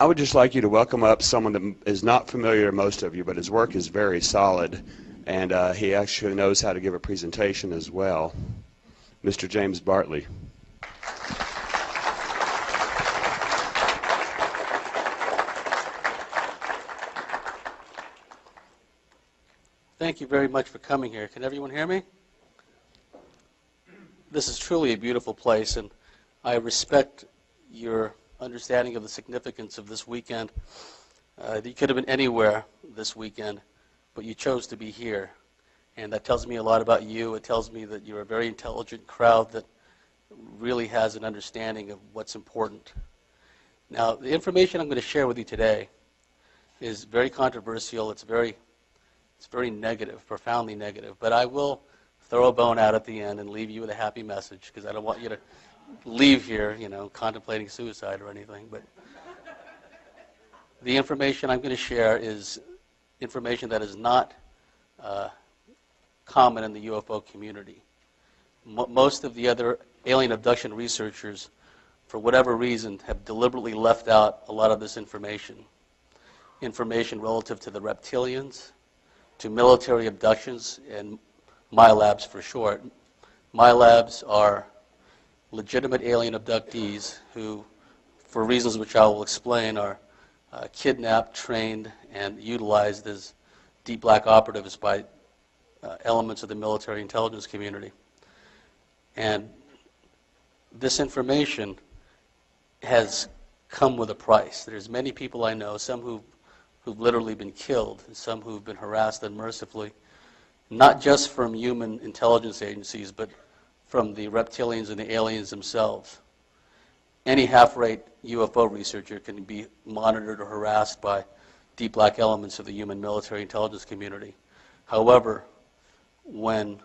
I would just like you to welcome up someone that is not familiar to most of you, but his work is very solid, and he actually knows how to give a presentation as well. Mr. James Bartley. Thank you very much for coming here. Can everyone hear me? This is truly a beautiful place, and I respect your understanding of the significance of this weekend. You could have been anywhere this weekend, but you chose to be here. And that tells me a lot about you. It tells me that you're a very intelligent crowd that really has an understanding of what's important. Now, the information I'm going to share with you today is very controversial. It's very negative, profoundly negative. But I will throw a bone out at the end and leave you with a happy message, because I don't want you to leave here, contemplating suicide or anything. But the information I'm going to share is information that is not common in the UFO community. Most of the other alien abduction researchers, for whatever reason, have deliberately left out a lot of this information. Information relative to the reptilians, to military abductions, and Milabs for short. Milabs are legitimate alien abductees who, for reasons which I will explain, are kidnapped, trained, and utilized as deep black operatives by elements of the military intelligence community. And this information has come with a price. There's many people I know, some who've literally been killed, and some who've been harassed unmercifully, not just from human intelligence agencies, but from the reptilians and the aliens themselves. Any half-rate UFO researcher can be monitored or harassed by deep black elements of the human military intelligence community. However, when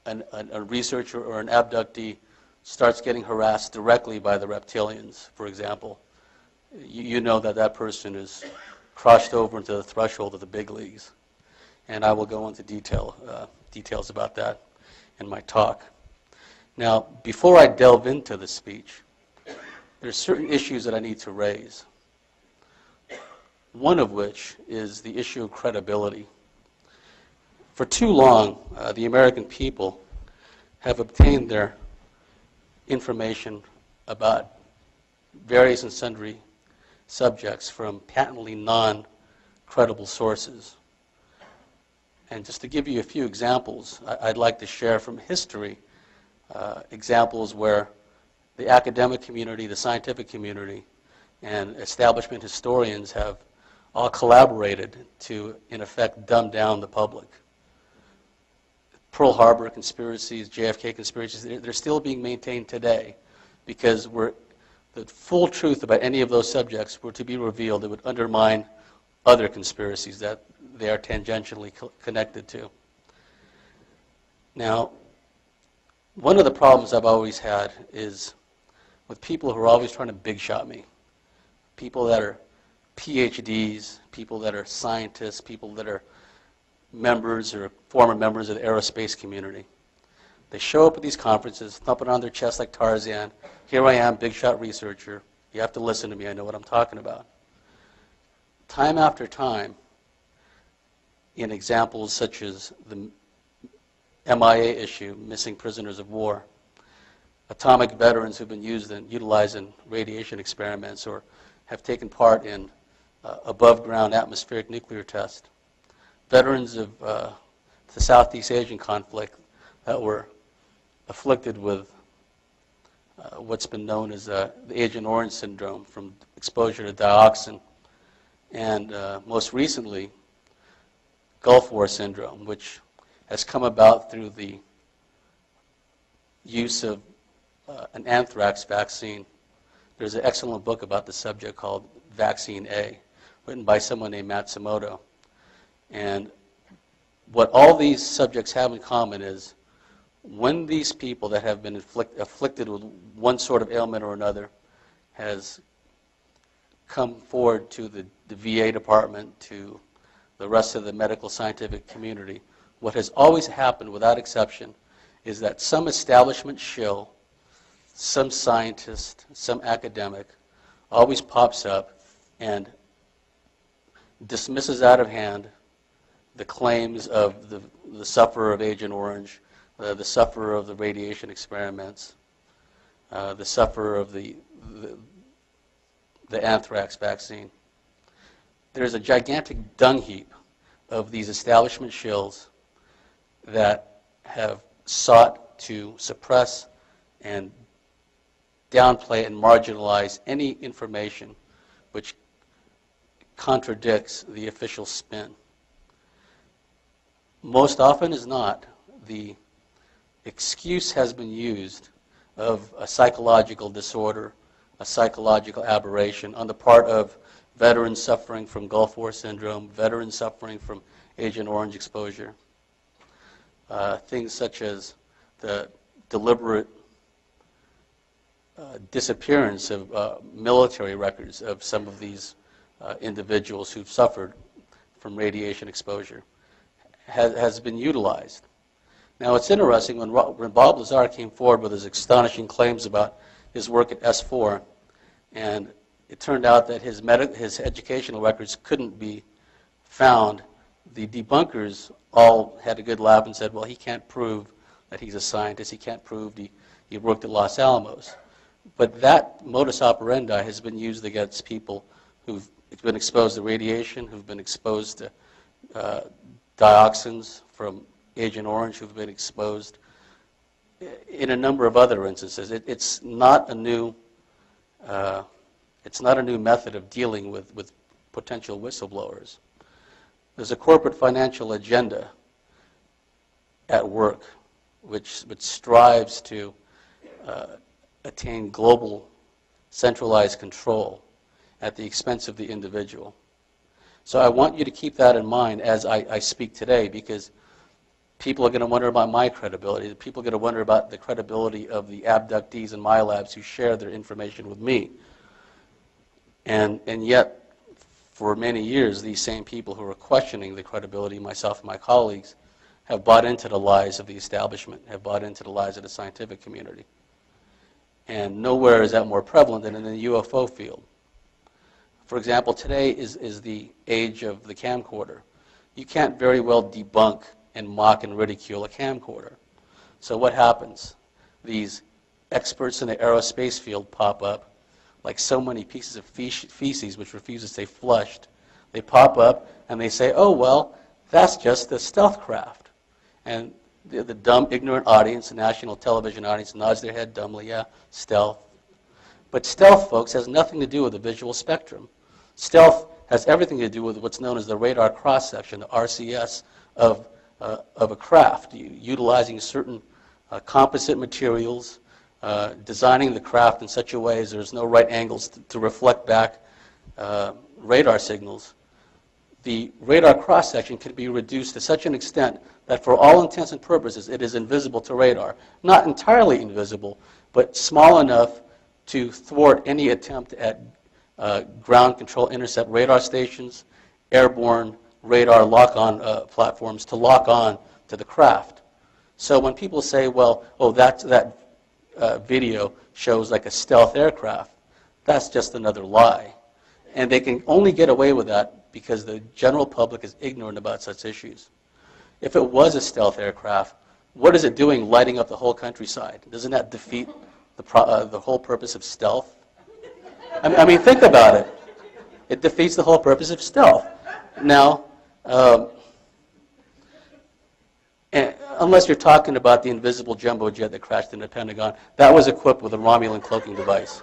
a researcher or an abductee starts getting harassed directly by the reptilians, for example, you know that that person is crossed over into the threshold of the big leagues. And I will go into details about that in my talk. Now, before I delve into the speech, there's certain issues that I need to raise. One of which is the issue of credibility. For too long, the American people have obtained their information about various and sundry subjects from patently non-credible sources. And just to give you a few examples, I'd like to share from history examples where the academic community, the scientific community, and establishment historians have all collaborated to, in effect, dumb down the public. Pearl Harbor conspiracies, JFK conspiracies, they're still being maintained today because the full truth about any of those subjects were to be revealed, it would undermine other conspiracies that they are tangentially connected to. Now, one of the problems I've always had is with people who are always trying to big shot me. People that are PhDs, people that are scientists, people that are members or former members of the aerospace community. They show up at these conferences, thumping on their chest like Tarzan. Here I am, big shot researcher. You have to listen to me. I know what I'm talking about. Time after time, in examples such as the MIA issue, missing prisoners of war, atomic veterans who've been utilized in radiation experiments or have taken part in above-ground atmospheric nuclear tests, veterans of the Southeast Asian conflict that were afflicted with what's been known as the Agent Orange syndrome from exposure to dioxin, and most recently, Gulf War syndrome, which has come about through the use of an anthrax vaccine. There's an excellent book about the subject called Vaccine A, written by someone named Matsumoto. And what all these subjects have in common is when these people that have been afflicted with one sort of ailment or another has come forward to the VA department, to the rest of the medical scientific community, what has always happened without exception is that some establishment shill, some scientist, some academic, always pops up and dismisses out of hand the claims of the sufferer of Agent Orange, the sufferer of the radiation experiments, the sufferer of the anthrax vaccine. There's a gigantic dung heap of these establishment shills that have sought to suppress and downplay and marginalize any information which contradicts the official spin. Most often as not, the excuse has been used of a psychological disorder, a psychological aberration on the part of veterans suffering from Gulf War syndrome, veterans suffering from Agent Orange exposure. Things such as the deliberate disappearance of military records of some of these individuals who've suffered from radiation exposure has been utilized. Now it's interesting, when Bob Lazar came forward with his astonishing claims about his work at S4, and it turned out that his educational records couldn't be found, the debunkers all had a good laugh and said, well, he can't prove that he's a scientist, he can't prove he worked at Los Alamos. But that modus operandi has been used against people who've been exposed to radiation, who've been exposed to dioxins from Agent Orange, who've been exposed in a number of other instances. It's not a new method of dealing with potential whistleblowers. There's a corporate financial agenda at work which strives to attain global centralized control at the expense of the individual. So I want you to keep that in mind as I speak today, because people are going to wonder about my credibility. People are going to wonder about the credibility of the abductees in Milabs who share their information with me. And yet, for many years, these same people who are questioning the credibility of myself and my colleagues have bought into the lies of the establishment, have bought into the lies of the scientific community. And nowhere is that more prevalent than in the UFO field. For example, today is the age of the camcorder. You can't very well debunk and mock and ridicule a camcorder. So what happens? These experts in the aerospace field pop up, like so many pieces of feces which refuse to stay flushed. They pop up and they say, oh, well, that's just a stealth craft. And the dumb, ignorant audience, the national television audience, nods their head dumbly, yeah, stealth. But stealth, folks, has nothing to do with the visual spectrum. Stealth has everything to do with what's known as the radar cross-section, the RCS of a craft, utilizing certain composite materials, designing the craft in such a way as there's no right angles to reflect back radar signals. The radar cross-section can be reduced to such an extent that for all intents and purposes it is invisible to radar. Not entirely invisible, but small enough to thwart any attempt at ground control intercept radar stations, airborne radar lock-on platforms to lock on to the craft. So when people say, well, oh, that video shows like a stealth aircraft, that's just another lie. And they can only get away with that because the general public is ignorant about such issues. If it was a stealth aircraft, what is it doing lighting up the whole countryside? Doesn't that defeat the whole purpose of stealth? I mean, think about it. It defeats the whole purpose of stealth. Now, unless you're talking about the invisible jumbo jet that crashed in the Pentagon, that was equipped with a Romulan cloaking device.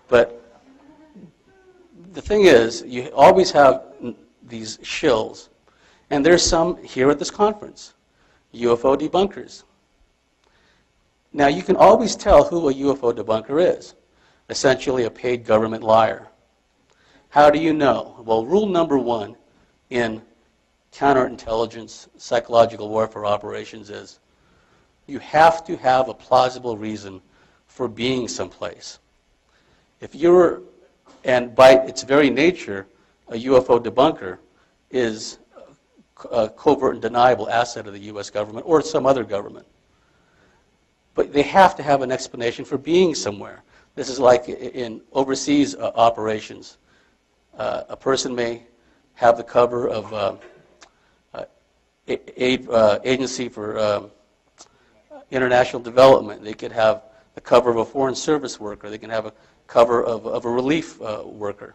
But the thing is, you always have these shills, and there's some here at this conference, UFO debunkers. Now, you can always tell who a UFO debunker is. Essentially a paid government liar. How do you know? Well, rule number one in counterintelligence, psychological warfare operations is you have to have a plausible reason for being someplace. If you're, and by its very nature, a UFO debunker is a covert and deniable asset of the U.S. government or some other government. But they have to have an explanation for being somewhere. This is like in overseas operations. A person may have the cover of Agency for International Development. They could have the cover of a foreign service worker. They can have a cover of a relief worker.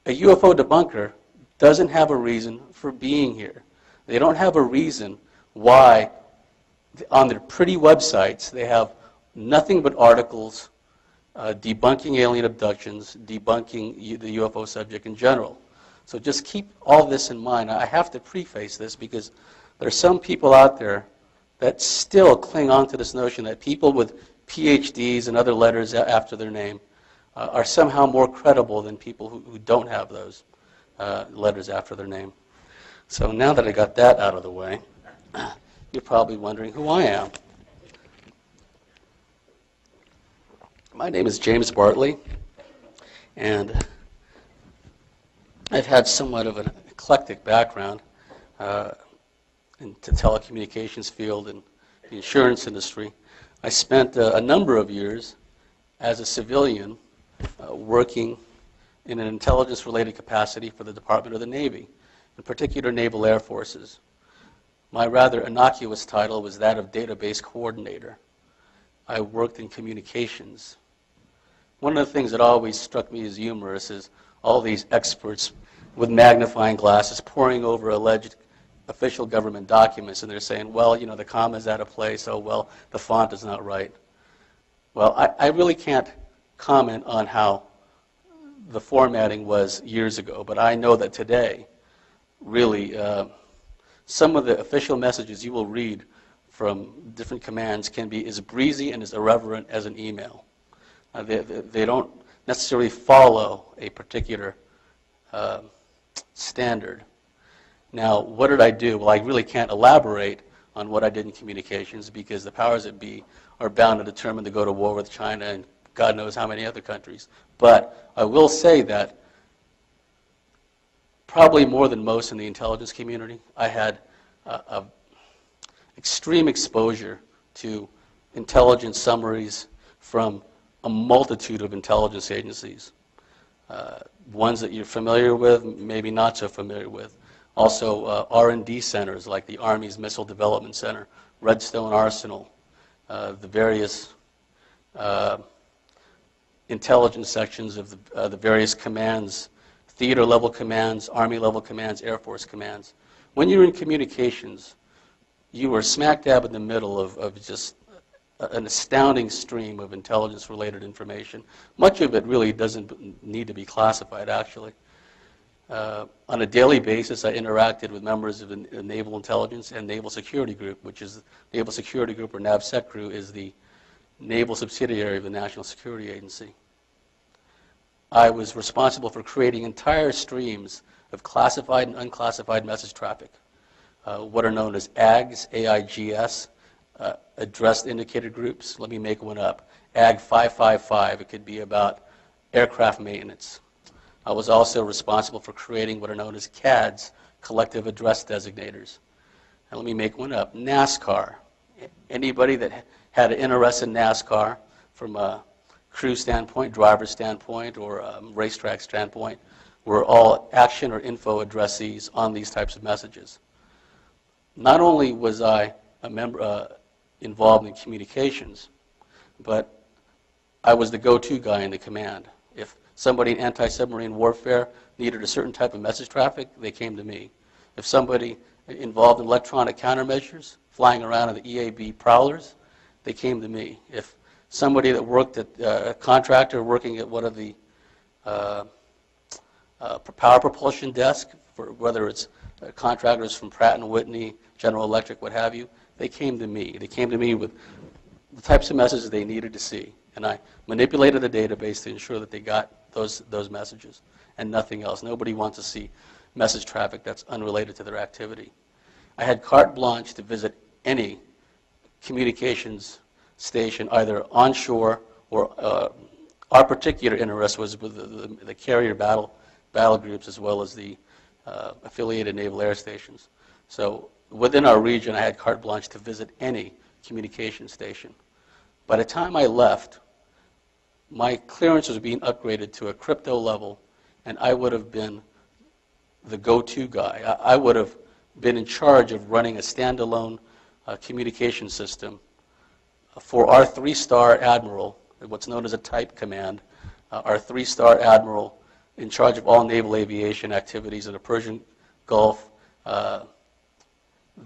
A UFO debunker doesn't have a reason for being here. They don't have a reason why on their pretty websites they have nothing but articles debunking alien abductions, debunking the UFO subject in general. So just keep all this in mind. I have to preface this because there are some people out there that still cling on to this notion that people with PhDs and other letters after their name are somehow more credible than people who don't have those letters after their name. So now that I got that out of the way, you're probably wondering who I am. My name is James Bartley, and I've had somewhat of an eclectic background in the telecommunications field and the insurance industry. I spent a number of years as a civilian working in an intelligence-related capacity for the Department of the Navy, in particular Naval Air Forces. My rather innocuous title was that of database coordinator. I worked in communications. One of the things that always struck me as humorous is all these experts with magnifying glasses poring over alleged official government documents, and they're saying, well, you know, the comma's out of place, oh, well, the font is not right. Well, I really can't comment on how the formatting was years ago, but I know that today, really, some of the official messages you will read from different commands can be as breezy and as irreverent as an email. They don't necessarily follow a particular standard. Now, what did I do? Well, I really can't elaborate on what I did in communications because the powers that be are bound and determined to go to war with China and God knows how many other countries. But I will say that probably more than most in the intelligence community, I had extreme exposure to intelligence summaries from a multitude of intelligence agencies. Ones that you're familiar with, maybe not so familiar with. Also R&D centers like the Army's Missile Development Center, Redstone Arsenal, the various intelligence sections of the various commands, theater-level commands, Army-level commands, Air Force commands. When you're in communications, you are smack dab in the middle of just an astounding stream of intelligence-related information. Much of it really doesn't need to be classified, actually. On a daily basis, I interacted with members of the Naval Intelligence and Naval Security Group, which is Naval Security Group, or NAVSEC is the naval subsidiary of the National Security Agency. I was responsible for creating entire streams of classified and unclassified message traffic, what are known as AGS, AIGS, addressed indicator groups. Let me make one up. AG 555, it could be about aircraft maintenance. I was also responsible for creating what are known as CADs, collective address designators. And let me make one up. NASCAR. Anybody that had an interest in NASCAR from a crew standpoint, driver standpoint, or racetrack standpoint, were all action or info addressees on these types of messages. Not only was I a member involved in communications, but I was the go-to guy in the command. If somebody in anti-submarine warfare needed a certain type of message traffic, they came to me. If somebody involved in electronic countermeasures, flying around in the EAB prowlers, they came to me. If somebody that worked at a contractor working at one of the power propulsion desk, for whether it's contractors from Pratt & Whitney, General Electric, what have you, they came to me. They came to me with the types of messages they needed to see. And I manipulated the database to ensure that they got those messages and nothing else. Nobody wants to see message traffic that's unrelated to their activity. I had carte blanche to visit any communications station, either onshore or our particular interest was with the carrier battle groups as well as the affiliated naval air stations. So within our region, I had carte blanche to visit any communication station. By the time I left, my clearance was being upgraded to a crypto level, and I would have been the go-to guy. I would have been in charge of running a standalone communication system for our 3-star admiral, what's known as a type command, our 3-star admiral in charge of all naval aviation activities in the Persian Gulf, the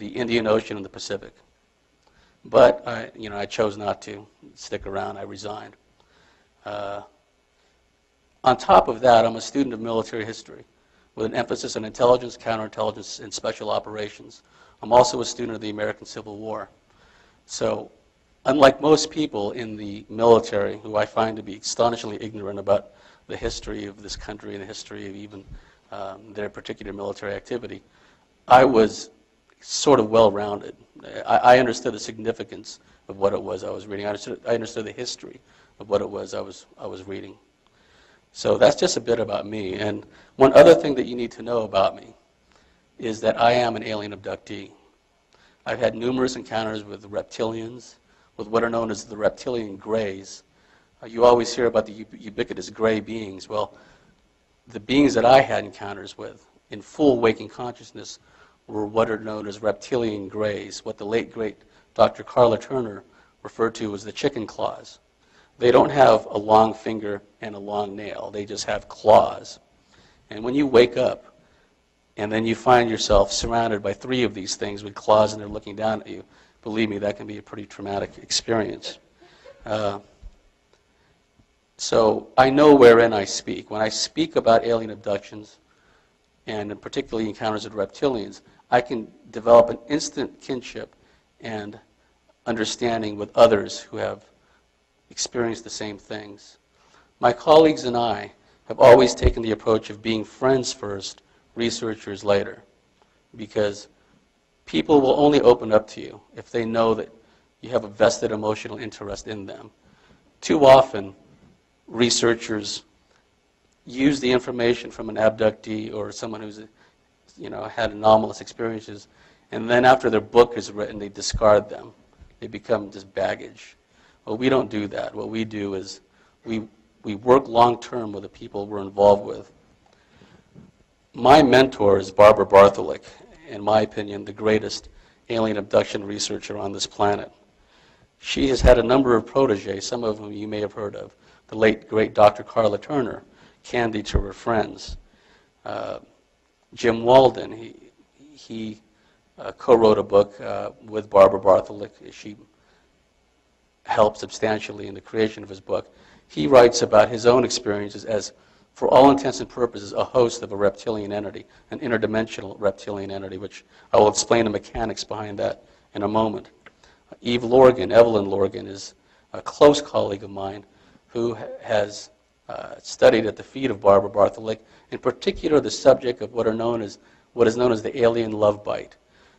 Indian Ocean, and the Pacific. But I chose not to stick around. I resigned. On top of that, I'm a student of military history with an emphasis on intelligence, counterintelligence, and special operations. I'm also a student of the American Civil War. So, unlike most people in the military, who I find to be astonishingly ignorant about the history of this country and the history of even their particular military activity, I was sort of well-rounded. I understood the significance of what it was I was reading. I understood the history of what it was I was reading. So that's just a bit about me. And one other thing that you need to know about me is that I am an alien abductee. I've had numerous encounters with reptilians, with what are known as the reptilian grays. You always hear about the ubiquitous gray beings. Well, the beings that I had encounters with in full waking consciousness were what are known as reptilian grays, what the late, great Dr. Carla Turner referred to as the chicken claws. They don't have a long finger and a long nail. They just have claws. And when you wake up and then you find yourself surrounded by 3 of these things with claws and they're looking down at you, believe me, that can be a pretty traumatic experience. So I know wherein I speak. When I speak about alien abductions, and particularly encounters with reptilians, I can develop an instant kinship and understanding with others who have experienced the same things. My colleagues and I have always taken the approach of being friends first, researchers later, because people will only open up to you if they know that you have a vested emotional interest in them. Too often, researchers use the information from an abductee or someone who's had anomalous experiences, and then after their book is written, they discard them. They become just baggage. Well, we don't do that. What we do is we work long-term with the people we're involved with. My mentor is Barbara Bartley, in my opinion, the greatest alien abduction researcher on this planet. She has had a number of proteges, some of whom you may have heard of. The late, great Dr. Carla Turner, Candy to her friends. Jim Walden, he co-wrote a book with Barbara Bartley. She helped substantially in the creation of his book. He writes about his own experiences as, for all intents and purposes, a host of a reptilian entity, an interdimensional reptilian entity, which I will explain the mechanics behind that in a moment. Evelyn Lorgan, is a close colleague of mine who has studied at the feet of Barbara Bartley, in particular the subject of what is known as the alien love bite.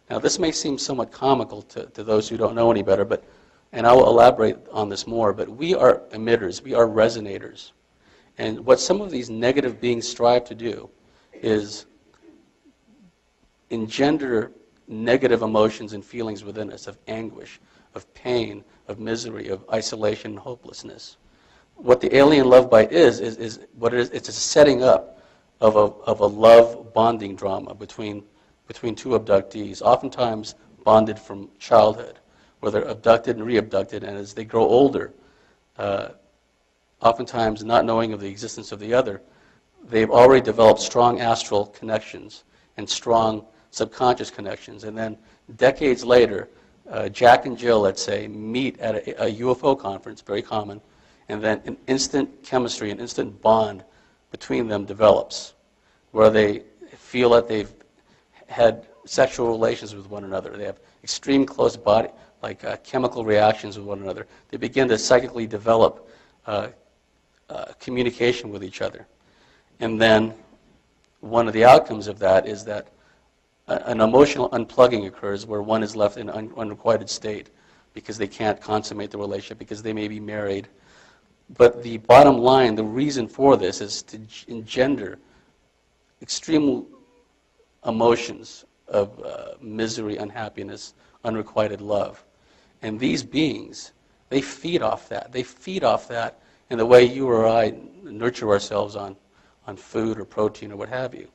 Now, this may seem somewhat comical to those who don't know any better, and I will elaborate on this more, but we are emitters, we are resonators. And what some of these negative beings strive to do is engender negative emotions and feelings within us of anguish, of pain, of misery, of isolation and hopelessness. What the alien love bite is what it is. It's a setting up of a love bonding drama between 2 abductees, oftentimes bonded from childhood, where they're abducted and re-abducted, and as they grow older, oftentimes not knowing of the existence of the other, they've already developed strong astral connections and strong subconscious connections. And then decades later, Jack and Jill, let's say, meet at a UFO conference, very common, and then an instant chemistry, an instant bond between them develops, where they feel that they've had sexual relations with one another. They have extreme close body, chemical reactions with one another. They begin to psychically develop communication with each other. And then one of the outcomes of that is that an emotional unplugging occurs where one is left in an unrequited state because they can't consummate the relationship, because they may be married. But the bottom line, the reason for this is to engender extreme emotions of misery, unhappiness, unrequited love. And these beings, they feed off that. They feed off that in the way you or I nurture ourselves on on food or protein or what have you.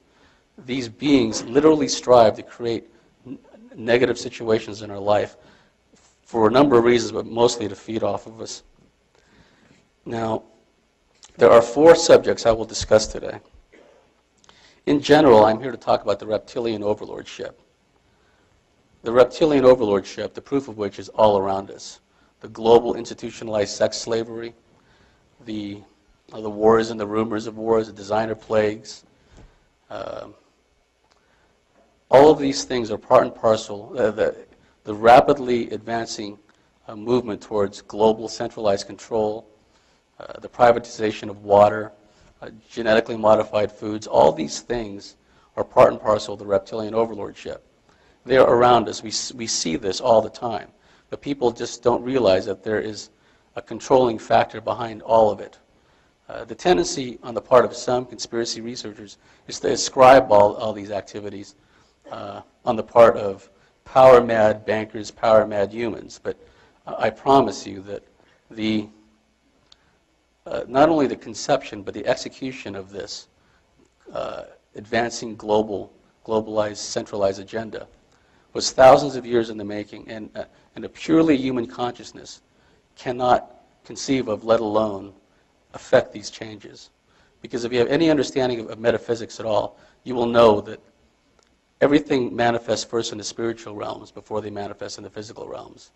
These beings literally strive to create negative situations in our life for a number of reasons, but mostly to feed off of us. Now, there are 4 subjects I will discuss today. In general, I'm here to talk about the reptilian overlordship. The reptilian overlordship, the proof of which is all around us. The global institutionalized sex slavery, the wars and the rumors of wars, the designer plagues. All of these things are part and parcel. The rapidly advancing movement towards global centralized control, the privatization of water, genetically modified foods, all these things are part and parcel of the reptilian overlordship. They are around us. We see this all the time. But people just don't realize that there is a controlling factor behind all of it. The tendency on the part of some conspiracy researchers is to ascribe all these activities on the part of power-mad bankers, power-mad humans. But I promise you that not only the conception, but the execution of this advancing globalized, centralized agenda was thousands of years in the making, and a purely human consciousness cannot conceive of, let alone affect these changes. Because if you have any understanding of metaphysics at all, you will know that everything manifests first in the spiritual realms before they manifest in the physical realms.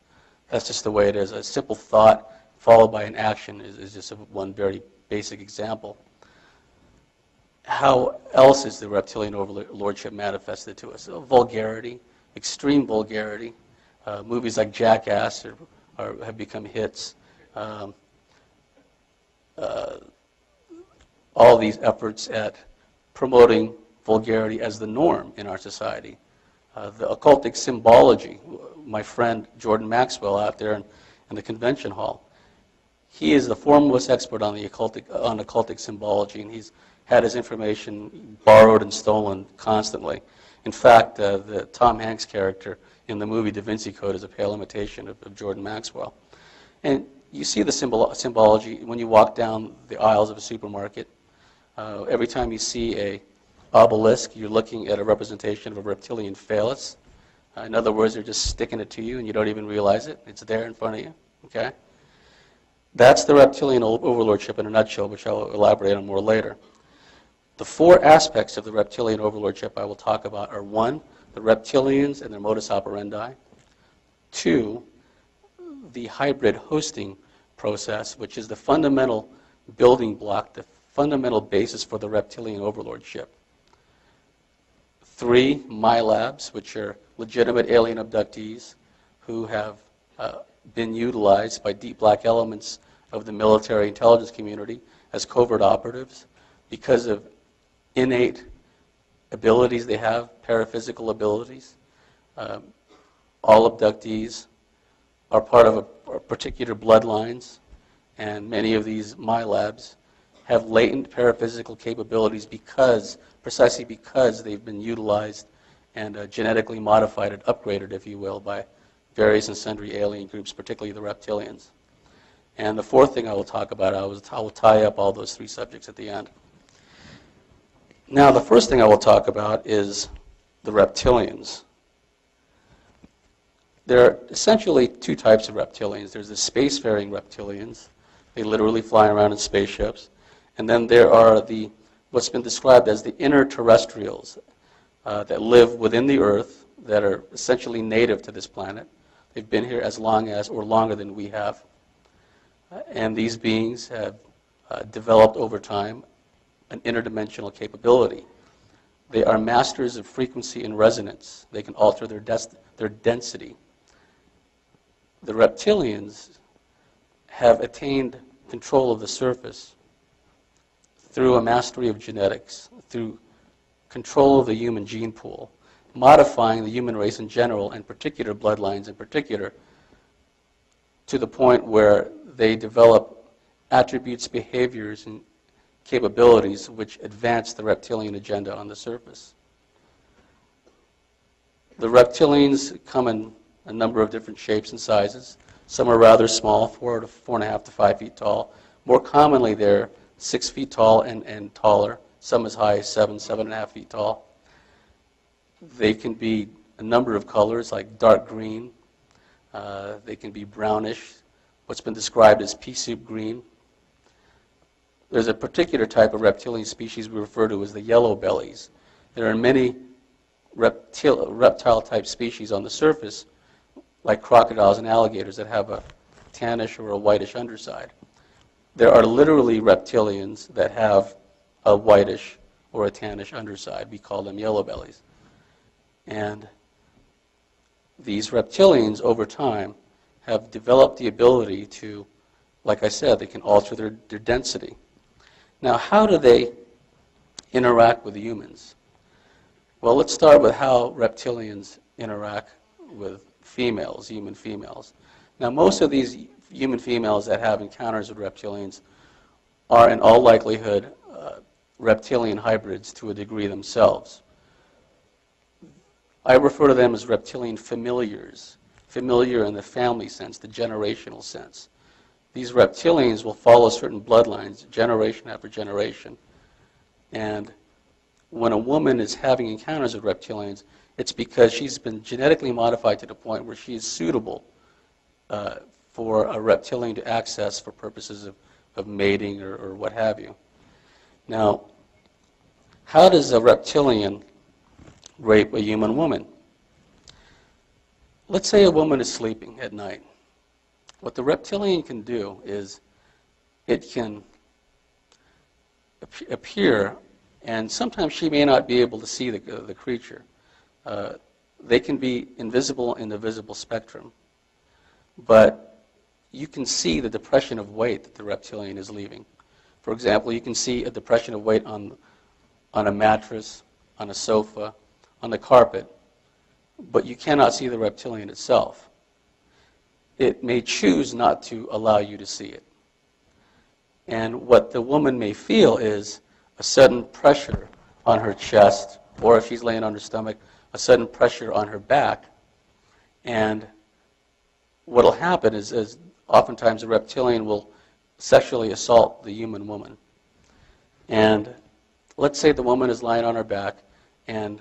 That's just the way it is. A simple thought followed by an action is just one very basic example. How else is the reptilian overlordship manifested to us? Vulgarity, extreme vulgarity. Movies like Jackass have become hits. All these efforts at promoting vulgarity as the norm in our society. The occultic symbology. My friend Jordan Maxwell out there in the convention hall, he is the foremost expert on occultic symbology, and he's had his information borrowed and stolen constantly. In fact, the Tom Hanks character in the movie Da Vinci Code is a pale imitation of Jordan Maxwell. And you see the symbology when you walk down the aisles of a supermarket. Every time you see a obelisk, you're looking at a representation of a reptilian phallus. In other words, they're just sticking it to you and you don't even realize it. It's there in front of you. Okay? That's the reptilian overlordship in a nutshell, which I'll elaborate on more later. The 4 aspects of the reptilian overlordship I will talk about are 1, the reptilians and their modus operandi. 2, the hybrid hosting process, which is the fundamental building block, the fundamental basis for the reptilian overlordship. 3, Milabs, which are legitimate alien abductees who have been utilized by deep black elements of the military intelligence community as covert operatives because of innate abilities they have, paraphysical abilities. All abductees are part of a particular bloodlines, and many of these Milabs have latent paraphysical capabilities precisely because they've been utilized and genetically modified and upgraded, if you will, by various and sundry alien groups, particularly the reptilians. And the 4th thing I will talk about, I will tie up all those 3 subjects at the end. Now, the first thing I will talk about is the reptilians. There are essentially 2 types of reptilians. There's the spacefaring reptilians. They literally fly around in spaceships. And then there are what's been described as the interterrestrials that live within the Earth, that are essentially native to this planet. They've been here as long as or longer than we have. And these beings have developed over time an interdimensional capability. They are masters of frequency and resonance. They can alter their density. The reptilians have attained control of the surface through a mastery of genetics, through control of the human gene pool, modifying the human race in general and particular bloodlines in particular to the point where they develop attributes, behaviors, and capabilities which advance the reptilian agenda on the surface. The reptilians come in a number of different shapes and sizes. Some are rather small, 4.5 to 5 feet tall. More commonly, they're 6 feet tall and taller, some as high as 7.5 feet tall. They can be a number of colors, like dark green. They can be brownish, what's been described as pea soup green. There's a particular type of reptilian species we refer to as the yellow bellies. There are many reptile-type species on the surface, like crocodiles and alligators, that have a tannish or a whitish underside. There are literally reptilians that have a whitish or a tannish underside. We call them yellow bellies. And these reptilians, over time, have developed the ability to, like I said, they can alter their density. Now, how do they interact with humans? Well, let's start with how reptilians interact with females, human females. Now, most of these human females that have encounters with reptilians are, in all likelihood, reptilian hybrids to a degree themselves. I refer to them as reptilian familiars, familiar in the family sense, the generational sense. These reptilians will follow certain bloodlines, generation after generation. And when a woman is having encounters with reptilians, it's because she's been genetically modified to the point where she is suitable for a reptilian to access for purposes of mating or what have you. Now, how does a reptilian rape a human woman? Let's say a woman is sleeping at night. What the reptilian can do is it can appear, and sometimes she may not be able to see the creature. They can be invisible in the visible spectrum, but you can see the depression of weight that the reptilian is leaving. For example, you can see a depression of weight on a mattress, on a sofa, on the carpet, but you cannot see the reptilian itself. It may choose not to allow you to see it. And what the woman may feel is a sudden pressure on her chest, or if she's laying on her stomach, a sudden pressure on her back. And what will happen is oftentimes the reptilian will sexually assault the human woman. And let's say the woman is lying on her back and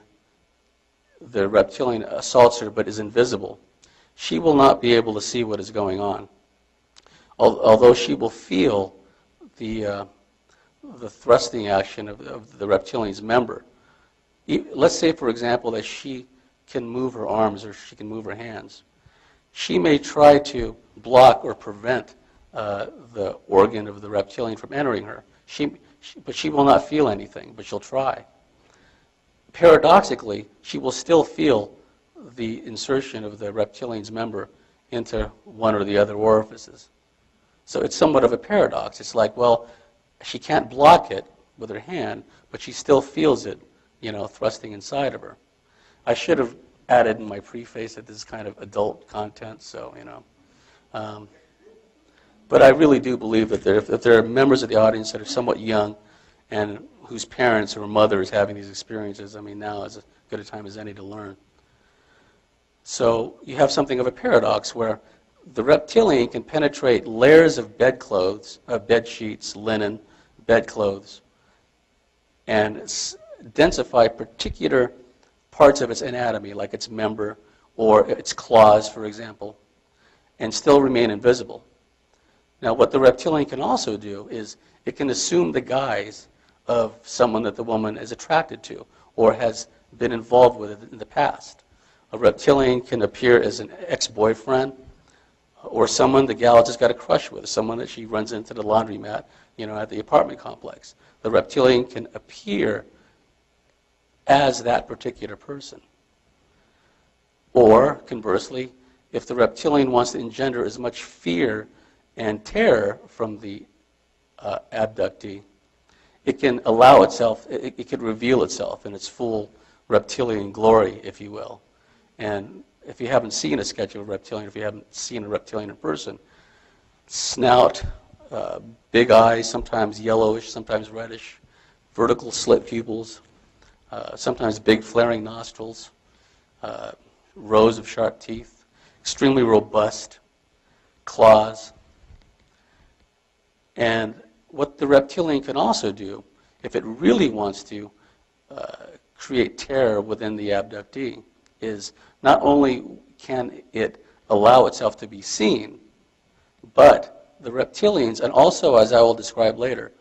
the reptilian assaults her but is invisible. She will not be able to see what is going on, although she will feel the thrusting action of the reptilian's member. Let's say, for example, that she can move her arms or she can move her hands. She may try to block or prevent the organ of the reptilian from entering her. But she will not feel anything, but she'll try. Paradoxically, she will still feel the insertion of the reptilian's member into one or the other orifices. So it's somewhat of a paradox. It's like, well, she can't block it with her hand, but she still feels it, thrusting inside of her. I should have added in my preface that this is kind of adult content, so, but I really do believe that if there are members of the audience that are somewhat young and whose parents or mother is having these experiences, now is as good a time as any to learn. So you have something of a paradox where the reptilian can penetrate layers of bedclothes, bed sheets, linen, bedclothes, and densify particular parts of its anatomy, like its member or its claws, for example, and still remain invisible. Now, what the reptilian can also do is it can assume the guise of someone that the woman is attracted to or has been involved with in the past. A reptilian can appear as an ex-boyfriend or someone the gal just got a crush with, someone that she runs into the laundromat, at the apartment complex. The reptilian can appear as that particular person. Or, conversely, if the reptilian wants to engender as much fear and terror from the abductee, it can allow itself, it can reveal itself in its full reptilian glory, if you will. And if you haven't seen a sketch of a reptilian, if you haven't seen a reptilian in person, snout, big eyes, sometimes yellowish, sometimes reddish, vertical slit pupils, sometimes big flaring nostrils, rows of sharp teeth, extremely robust, claws. And what the reptilian can also do if it really wants to create terror within the abductee, is not only can it allow itself to be seen, but the reptilians, and also, as I will describe later,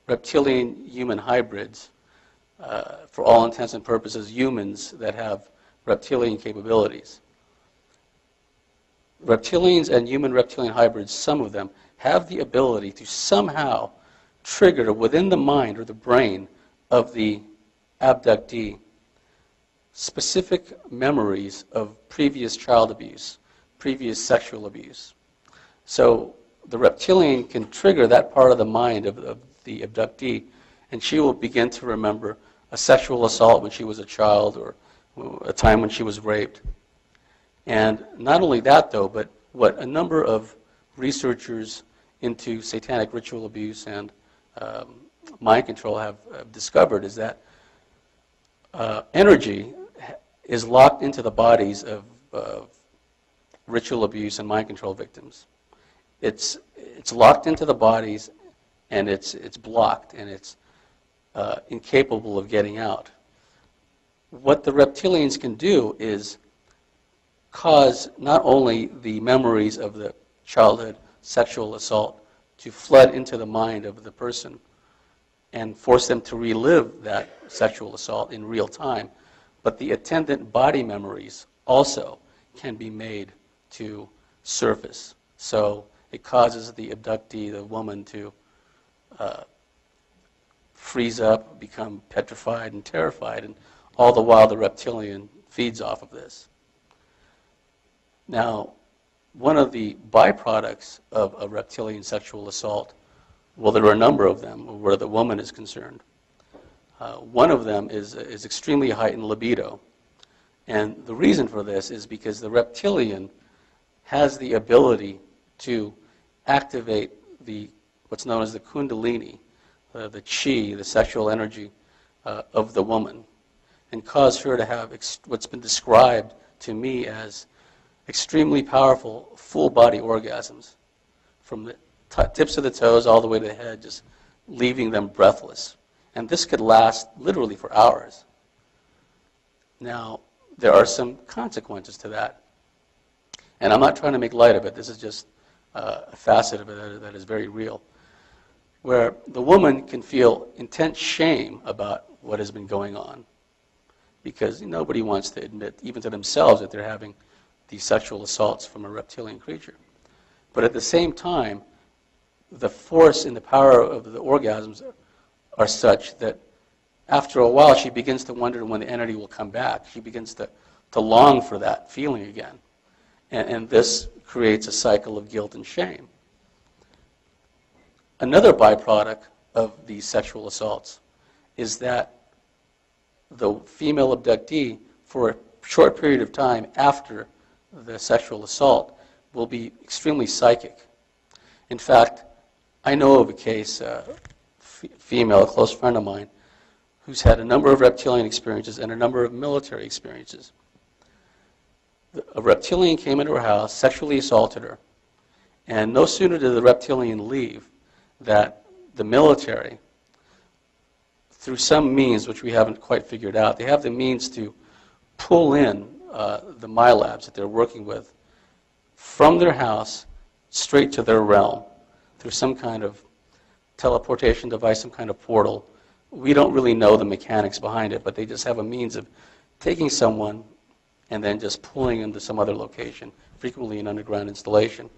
reptilian-human hybrids, for all intents and purposes, humans that have reptilian capabilities. Reptilians and human-reptilian hybrids, some of them, have the ability to somehow trigger within the mind or the brain of the abductee specific memories of previous child abuse, previous sexual abuse. So the reptilian can trigger that part of the mind of the abductee, and she will begin to remember a sexual assault when she was a child or a time when she was raped. And not only that, though, but what a number of researchers into satanic ritual abuse and mind control have discovered is that energy is locked into the bodies of ritual abuse and mind control victims. It's locked into the bodies, and it's blocked, and it's incapable of getting out. What the reptilians can do is cause not only the memories of the childhood sexual assault to flood into the mind of the person and force them to relive that sexual assault in real time, but the attendant body memories also can be made to surface. So it causes the abductee, the woman, to freeze up, become petrified and terrified, and all the while the reptilian feeds off of this. Now, one of the byproducts of a reptilian sexual assault, well, there are a number of them where the woman is concerned. One of them is extremely heightened libido. And the reason for this is because the reptilian has the ability to activate what's known as the kundalini, the chi, the sexual energy of the woman, and cause her to have what's been described to me as extremely powerful full-body orgasms, from the tips of the toes all the way to the head, just leaving them breathless. And this could last literally for hours. Now, there are some consequences to that. And I'm not trying to make light of it. This is just a facet of it that is very real, where the woman can feel intense shame about what has been going on, because nobody wants to admit, even to themselves, that they're having these sexual assaults from a reptilian creature. But at the same time, the force and the power of the orgasms are such that after a while she begins to wonder when the entity will come back. She begins to long for that feeling again. And this creates a cycle of guilt and shame. Another byproduct of these sexual assaults is that the female abductee, for a short period of time after the sexual assault, will be extremely psychic. In fact, I know of a case, female, a close friend of mine, who's had a number of reptilian experiences and a number of military experiences. A reptilian came into her house, sexually assaulted her, and no sooner did the reptilian leave that the military, through some means which we haven't quite figured out, they have the means to pull in the Milabs that they're working with from their house straight to their realm through some kind of teleportation device, some kind of portal. We don't really know the mechanics behind it, but they just have a means of taking someone and then just pulling them to some other location, frequently an underground installation.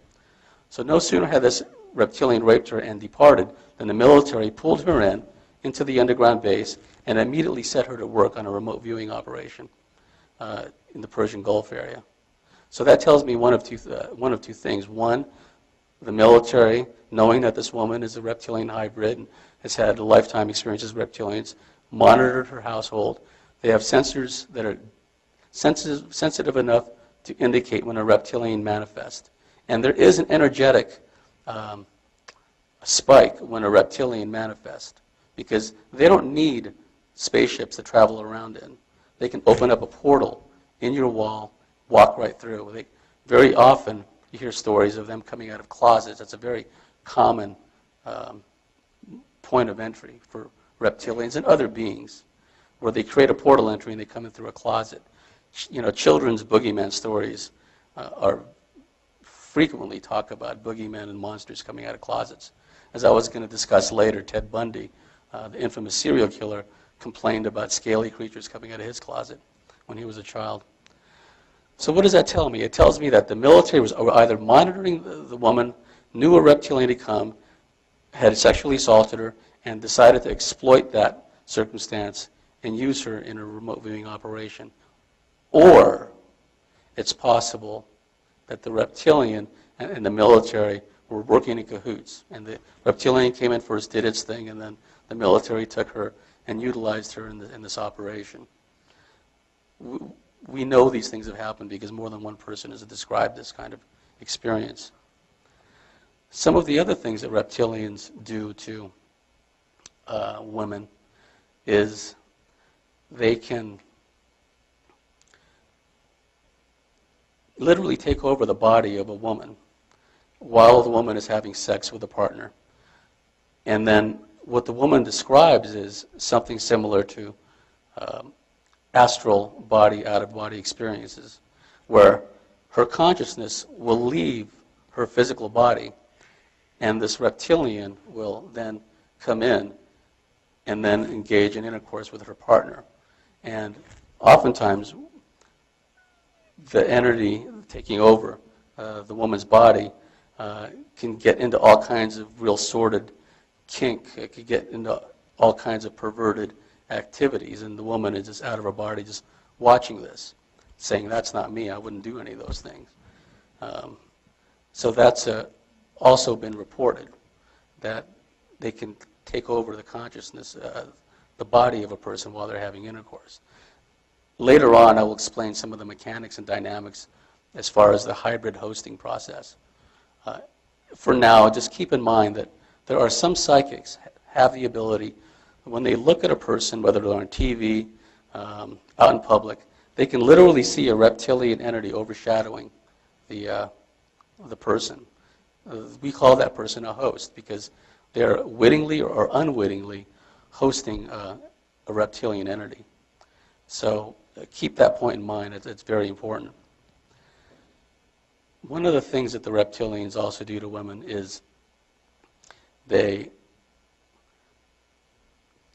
So no sooner had this reptilian raped her and departed than the military pulled her into the underground base and immediately set her to work on a remote viewing operation in the Persian Gulf area. So that tells me one of two things. One, the military, knowing that this woman is a reptilian hybrid and has had a lifetime experiences with reptilians, monitored her household. They have sensors that are sensitive enough to indicate when a reptilian manifests. And there is an energetic spike when a reptilian manifests, because they don't need spaceships to travel around in. They can open up a portal in your wall, walk right through. Very often you hear stories of them coming out of closets. That's a very common point of entry for reptilians and other beings, where they create a portal entry and they come in through a closet. Children's boogeyman stories are frequently talk about boogeymen and monsters coming out of closets. As I was going to discuss later, Ted Bundy, the infamous serial killer, complained about scaly creatures coming out of his closet when he was a child. So what does that tell me? It tells me that the military was either monitoring the woman, knew a reptilian had come, had sexually assaulted her, and decided to exploit that circumstance and use her in a remote viewing operation. Or it's possible that the reptilian and the military were working in cahoots, and the reptilian came in first, did its thing, and then the military took her and utilized her in this operation. We know these things have happened because more than one person has described this kind of experience. Some of the other things that reptilians do to women is they can literally take over the body of a woman while the woman is having sex with a partner. And then what the woman describes is something similar to astral body, out-of-body experiences, where her consciousness will leave her physical body, and this reptilian will then come in and then engage in intercourse with her partner. And oftentimes, the entity taking over the woman's body can get into all kinds of real sordid kink. It could get into all kinds of perverted activities, and the woman is just out of her body just watching this, saying, that's not me, I wouldn't do any of those things. So that's also been reported, that they can take over the consciousness, the body of a person while they're having intercourse. Later on, I will explain some of the mechanics and dynamics as far as the hybrid hosting process. For now, just keep in mind that there are some psychics have the ability, when they look at a person, whether they're on TV, out in public, they can literally see a reptilian entity overshadowing the person. We call that person a host because they're wittingly or unwittingly hosting a reptilian entity. So keep that point in mind. It's very important. One of the things that the reptilians also do to women is they,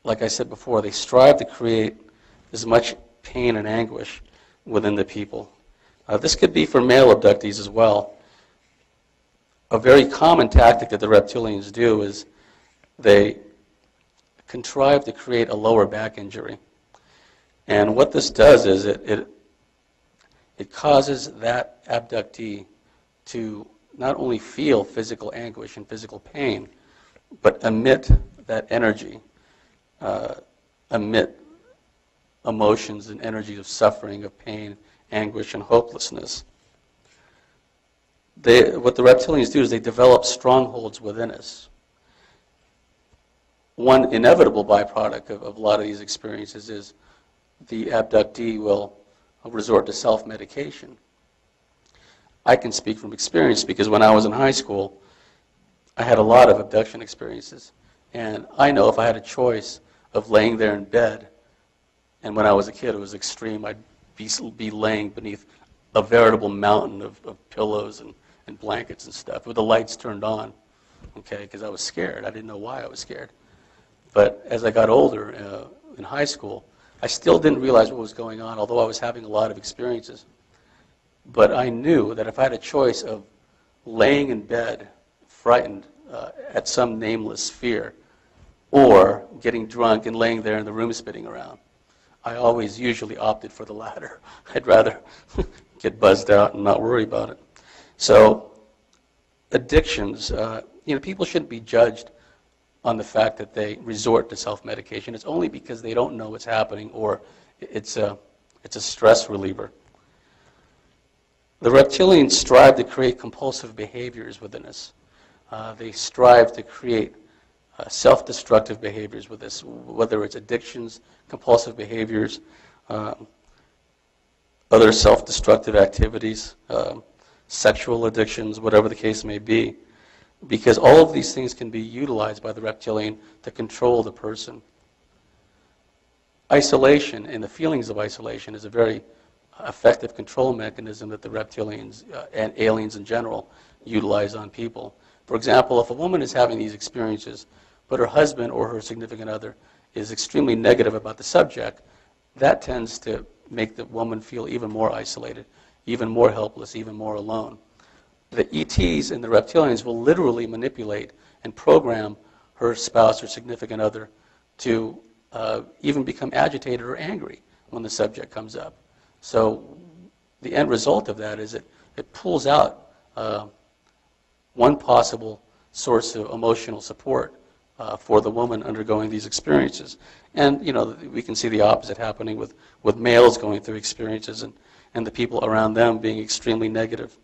like I said before, they strive to create as much pain and anguish within the people. This could be for male abductees as well. A very common tactic that the reptilians do is they contrive to create a lower back injury. And what this does is it causes that abductee to not only feel physical anguish and physical pain, but emit that energy, emit emotions and energies of suffering, of pain, anguish, and hopelessness. What the reptilians do is they develop strongholds within us. One inevitable byproduct of a lot of these experiences is the abductee will resort to self-medication. I can speak from experience because when I was in high school, I had a lot of abduction experiences. And I know if I had a choice of laying there in bed, and when I was a kid it was extreme, I'd be laying beneath a veritable mountain of pillows and blankets and stuff with the lights turned on, okay, because I was scared. I didn't know why I was scared. But as I got older in high school, I still didn't realize what was going on, although I was having a lot of experiences. But I knew that if I had a choice of laying in bed, frightened at some nameless fear, or getting drunk and laying there in the room spinning around, I always usually opted for the latter. I'd rather get buzzed out and not worry about it. So addictions, people shouldn't be judged on the fact that they resort to self-medication. It's only because they don't know what's happening or it's a stress reliever. The reptilians strive to create compulsive behaviors within us. They strive to create self-destructive behaviors with us, whether it's addictions, compulsive behaviors, other self-destructive activities, sexual addictions, whatever the case may be, because all of these things can be utilized by the reptilian to control the person. isolation and the feelings of isolation is a very effective control mechanism that the reptilians and aliens in general utilize on people. For example, if a woman is having these experiences, but her husband or her significant other is extremely negative about the subject, that tends to make the woman feel even more isolated, even more helpless, even more alone. The ETs and the reptilians will literally manipulate and program her spouse or significant other to even become agitated or angry when the subject comes up. So the end result of that is it pulls out one possible source of emotional support for the woman undergoing these experiences. And, we can see the opposite happening with males going through experiences and the people around them being extremely negative.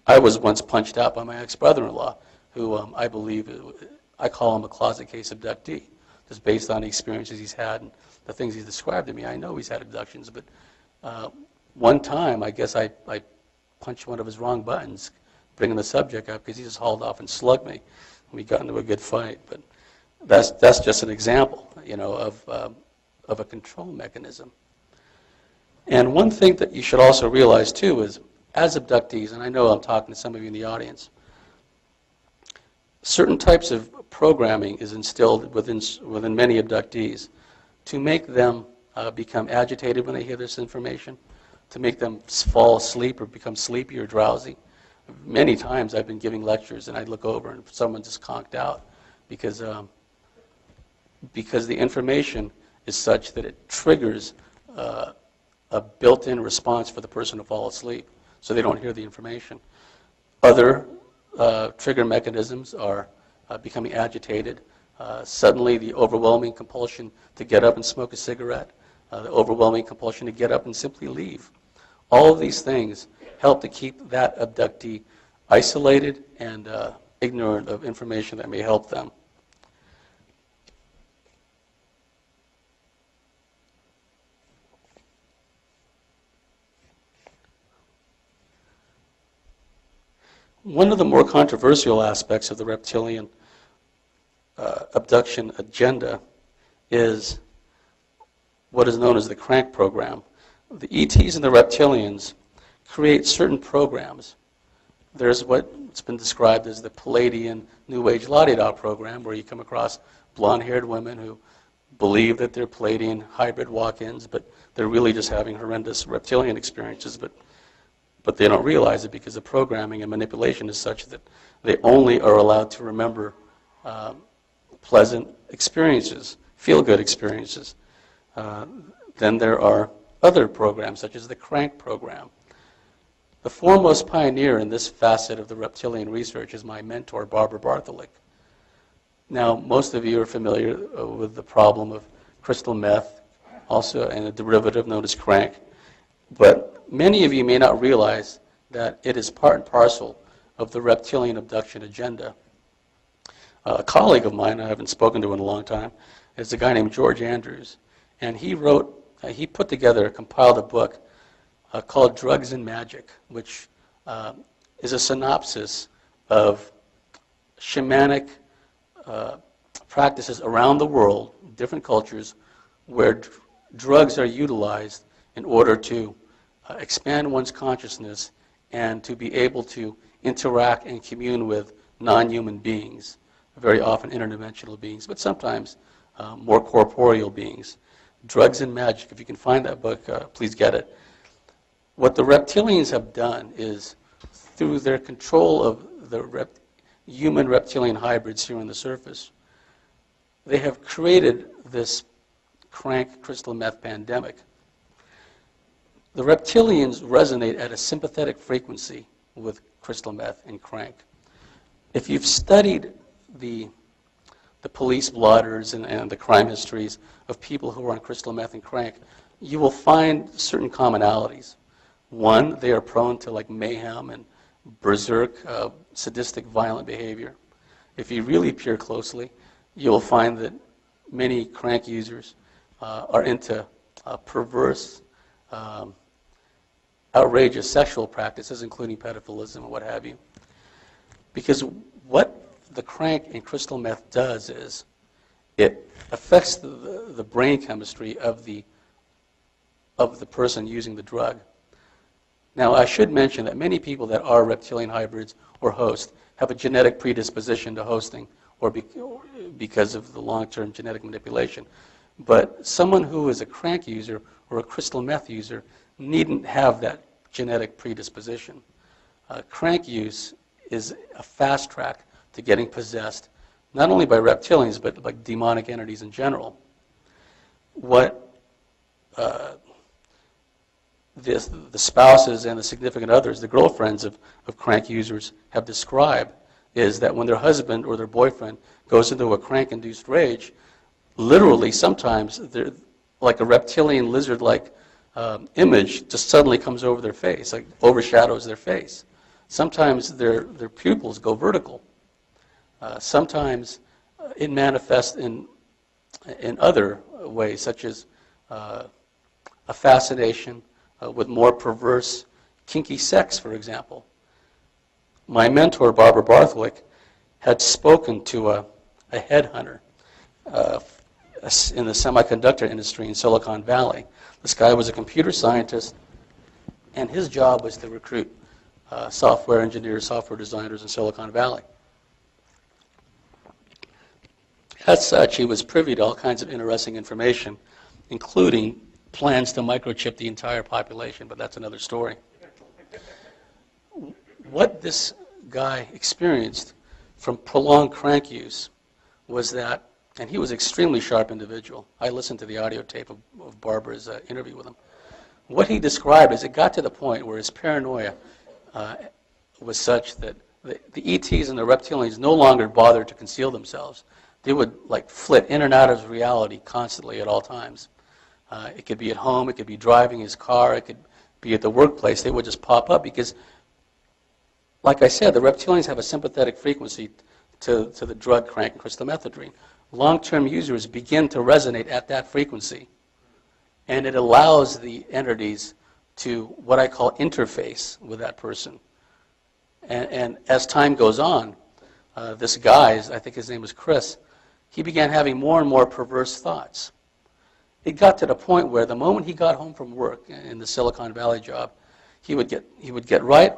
I was once punched out by my ex-brother-in-law, who I call him a closet case abductee, just based on the experiences he's had and the things he's described to me. I know he's had abductions, but one time I guess I punched one of his wrong buttons, bringing the subject up, because he just hauled off and slugged me. We got into a good fight, but that's just an example, of a control mechanism. And one thing that you should also realize too is, as abductees, and I know I'm talking to some of you in the audience, certain types of programming is instilled within many abductees to make them become agitated when they hear this information, to make them fall asleep or become sleepy or drowsy. Many times I've been giving lectures and I look over and someone just conked out because the information is such that it triggers a built-in response for the person to fall asleep, so they don't hear the information. Other trigger mechanisms are becoming agitated. Suddenly the overwhelming compulsion to get up and smoke a cigarette, the overwhelming compulsion to get up and simply leave. All of these things help to keep that abductee isolated and ignorant of information that may help them. One of the more controversial aspects of the reptilian abduction agenda is what is known as the crank program. The ETs and the reptilians create certain programs. There's what's been described as the Palladian New Age La-di-da program, where you come across blonde-haired women who believe that they're Palladian hybrid walk-ins, but they're really just having horrendous reptilian experiences, but they don't realize it because the programming and manipulation is such that they only are allowed to remember pleasant experiences, feel-good experiences. Then there are other programs, such as the crank program. The foremost pioneer in this facet of the reptilian research is my mentor, Barbara Bartholic. Now, most of you are familiar with the problem of crystal meth, also and a derivative known as crank. But many of you may not realize that it is part and parcel of the reptilian abduction agenda. A colleague of mine, I haven't spoken to in a long time, is a guy named George Andrews. And he put together, compiled a book called Drugs and Magic, which is a synopsis of shamanic practices around the world, different cultures, where drugs are utilized in order to expand one's consciousness and to be able to interact and commune with non-human beings, very often interdimensional beings, but sometimes more corporeal beings. Drugs and Magic, if you can find that book, please get it. What the reptilians have done is, through their control of the human reptilian hybrids here on the surface, they have created this crank crystal meth pandemic. The reptilians resonate at a sympathetic frequency with crystal meth and crank. If you've studied the police blotters and the crime histories of people who are on crystal meth and crank, you will find certain commonalities. One, they are prone to mayhem and berserk, sadistic, violent behavior. If you really peer closely, you'll find that many crank users are into perverse, outrageous sexual practices, including pedophilism and what have you. Because what the crank and crystal meth does is it affects the brain chemistry of the person using the drug. Now, I should mention that many people that are reptilian hybrids or host have a genetic predisposition to hosting or because of the long-term genetic manipulation. But someone who is a crank user or a crystal meth user needn't have that genetic predisposition. Crank use is a fast track to getting possessed, not only by reptilians, but like demonic entities in general. What the spouses and the significant others, the girlfriends of crank users have described is that when their husband or their boyfriend goes into a crank-induced rage, literally sometimes they're like a reptilian lizard-like image just suddenly comes over their face, like overshadows their face. Sometimes their pupils go vertical. Sometimes it manifests in other ways, such as a fascination with more perverse, kinky sex, for example. My mentor, Barbara Barthwick, had spoken to a headhunter in the semiconductor industry in Silicon Valley. This guy was a computer scientist, and his job was to recruit software engineers, software designers in Silicon Valley. As such, he was privy to all kinds of interesting information, including plans to microchip the entire population, but that's another story. What this guy experienced from prolonged crank use was that, and he was an extremely sharp individual. I listened to the audio tape of Barbara's interview with him. What he described is it got to the point where his paranoia was such that the ETs and the reptilians no longer bothered to conceal themselves. They would like flit in and out of reality constantly at all times. It could be at home, it could be driving his car, it could be at the workplace. They would just pop up because, like I said, the reptilians have a sympathetic frequency to the drug crank and crystal methadone. Long-term users begin to resonate at that frequency, and it allows the entities to what I call interface with that person. And as time goes on, this guy, I think his name was Chris, he began having more and more perverse thoughts. It got to the point where the moment he got home from work in the Silicon Valley job, he would get right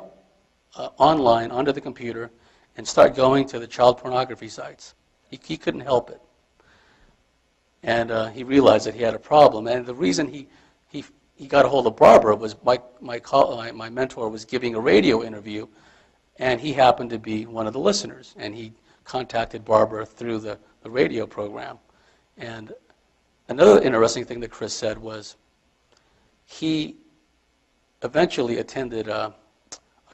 online onto the computer and start going to the child pornography sites. He couldn't help it. And he realized that he had a problem. And the reason he got a hold of Barbara was my mentor was giving a radio interview, and he happened to be one of the listeners. And he contacted Barbara through the radio program. And another interesting thing that Chris said was he eventually attended a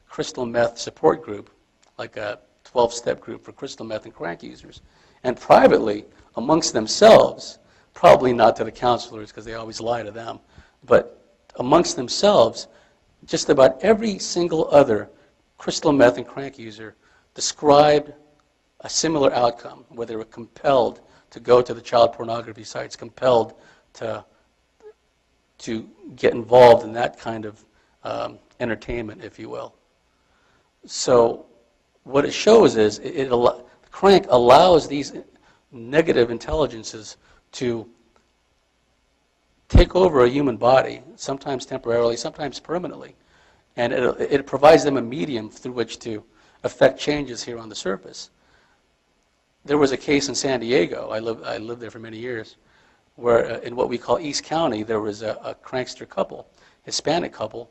crystal meth support group, like a 12-step group for crystal meth and crank users. And privately, amongst themselves, probably not to the counselors because they always lie to them, but amongst themselves, just about every single other crystal meth and crank user described a similar outcome, where they were compelled to go to the child pornography sites, compelled to get involved in that kind of entertainment, if you will. So what it shows is the crank allows these negative intelligences to take over a human body, sometimes temporarily, sometimes permanently. And it provides them a medium through which to affect changes here on the surface. There was a case in San Diego, I lived there for many years, where in what we call East County, there was a crankster couple, Hispanic couple.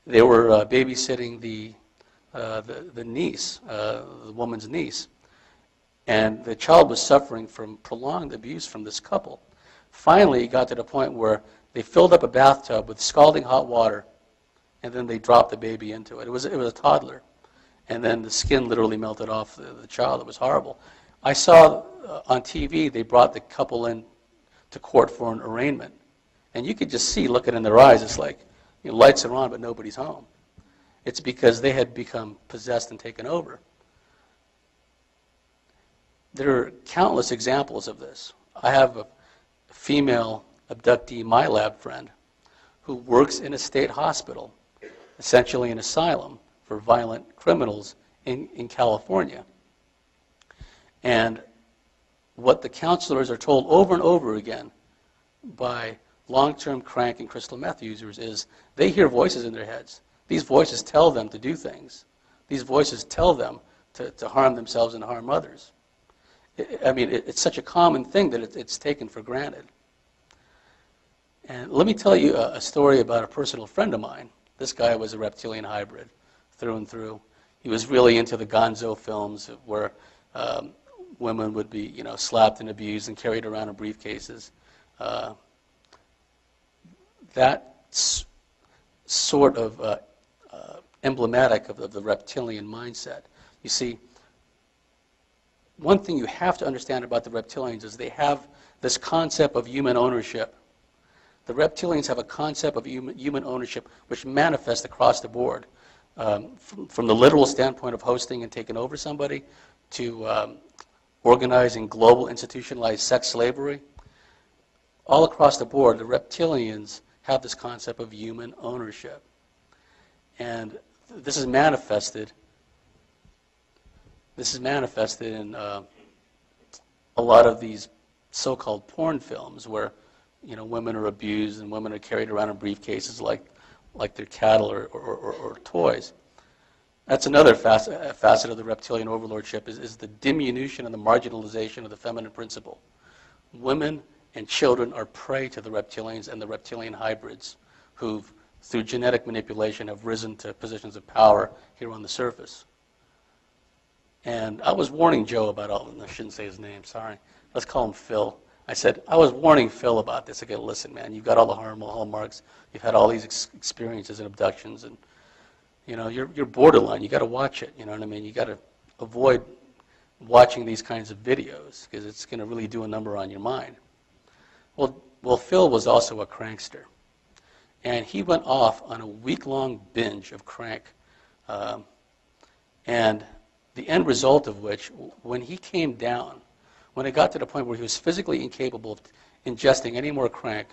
They were babysitting the niece, the woman's niece. And the child was suffering from prolonged abuse from this couple. Finally, it got to the point where they filled up a bathtub with scalding hot water, and then they dropped the baby into it. It was a toddler. And then the skin literally melted off the child. It was horrible. I saw on TV they brought the couple in to court for an arraignment. And you could just see, looking in their eyes, it's like, lights are on, but nobody's home. It's because they had become possessed and taken over. There are countless examples of this. I have a female abductee Milab friend who works in a state hospital, essentially an asylum for violent criminals in California. And what the counselors are told over and over again by long-term crank and crystal meth users is they hear voices in their heads. These voices tell them to do things. These voices tell them to harm themselves and harm others. It's such a common thing that it's taken for granted. And let me tell you a story about a personal friend of mine. This guy was a reptilian hybrid through and through. He was really into the gonzo films where women would be, slapped and abused and carried around in briefcases. That's sort of emblematic of the reptilian mindset. You see, one thing you have to understand about the reptilians is they have this concept of human ownership. The reptilians have a concept of human ownership which manifests across the board, from the literal standpoint of hosting and taking over somebody to organizing global institutionalized sex slavery. All across the board, the reptilians have this concept of human ownership. And this is manifested in a lot of these so-called porn films where women are abused and women are carried around in briefcases like they're cattle or toys. That's another facet of the reptilian overlordship is the diminution and the marginalization of the feminine principle. Women and children are prey to the reptilians and the reptilian hybrids who've, through genetic manipulation, have risen to positions of power here on the surface. And I was warning Joe about all of this. I shouldn't say his name, sorry. Let's call him Phil. I said, I was warning Phil about this. Okay, listen, man, you've got all the harmful hallmarks. You've had all these experiences and abductions, and you're borderline. You got to watch it. You know what I mean? You got to avoid watching these kinds of videos because it's going to really do a number on your mind. Well, Phil was also a crankster, and he went off on a week-long binge of crank, and the end result of which, when he came down, when it got to the point where he was physically incapable of ingesting any more crank,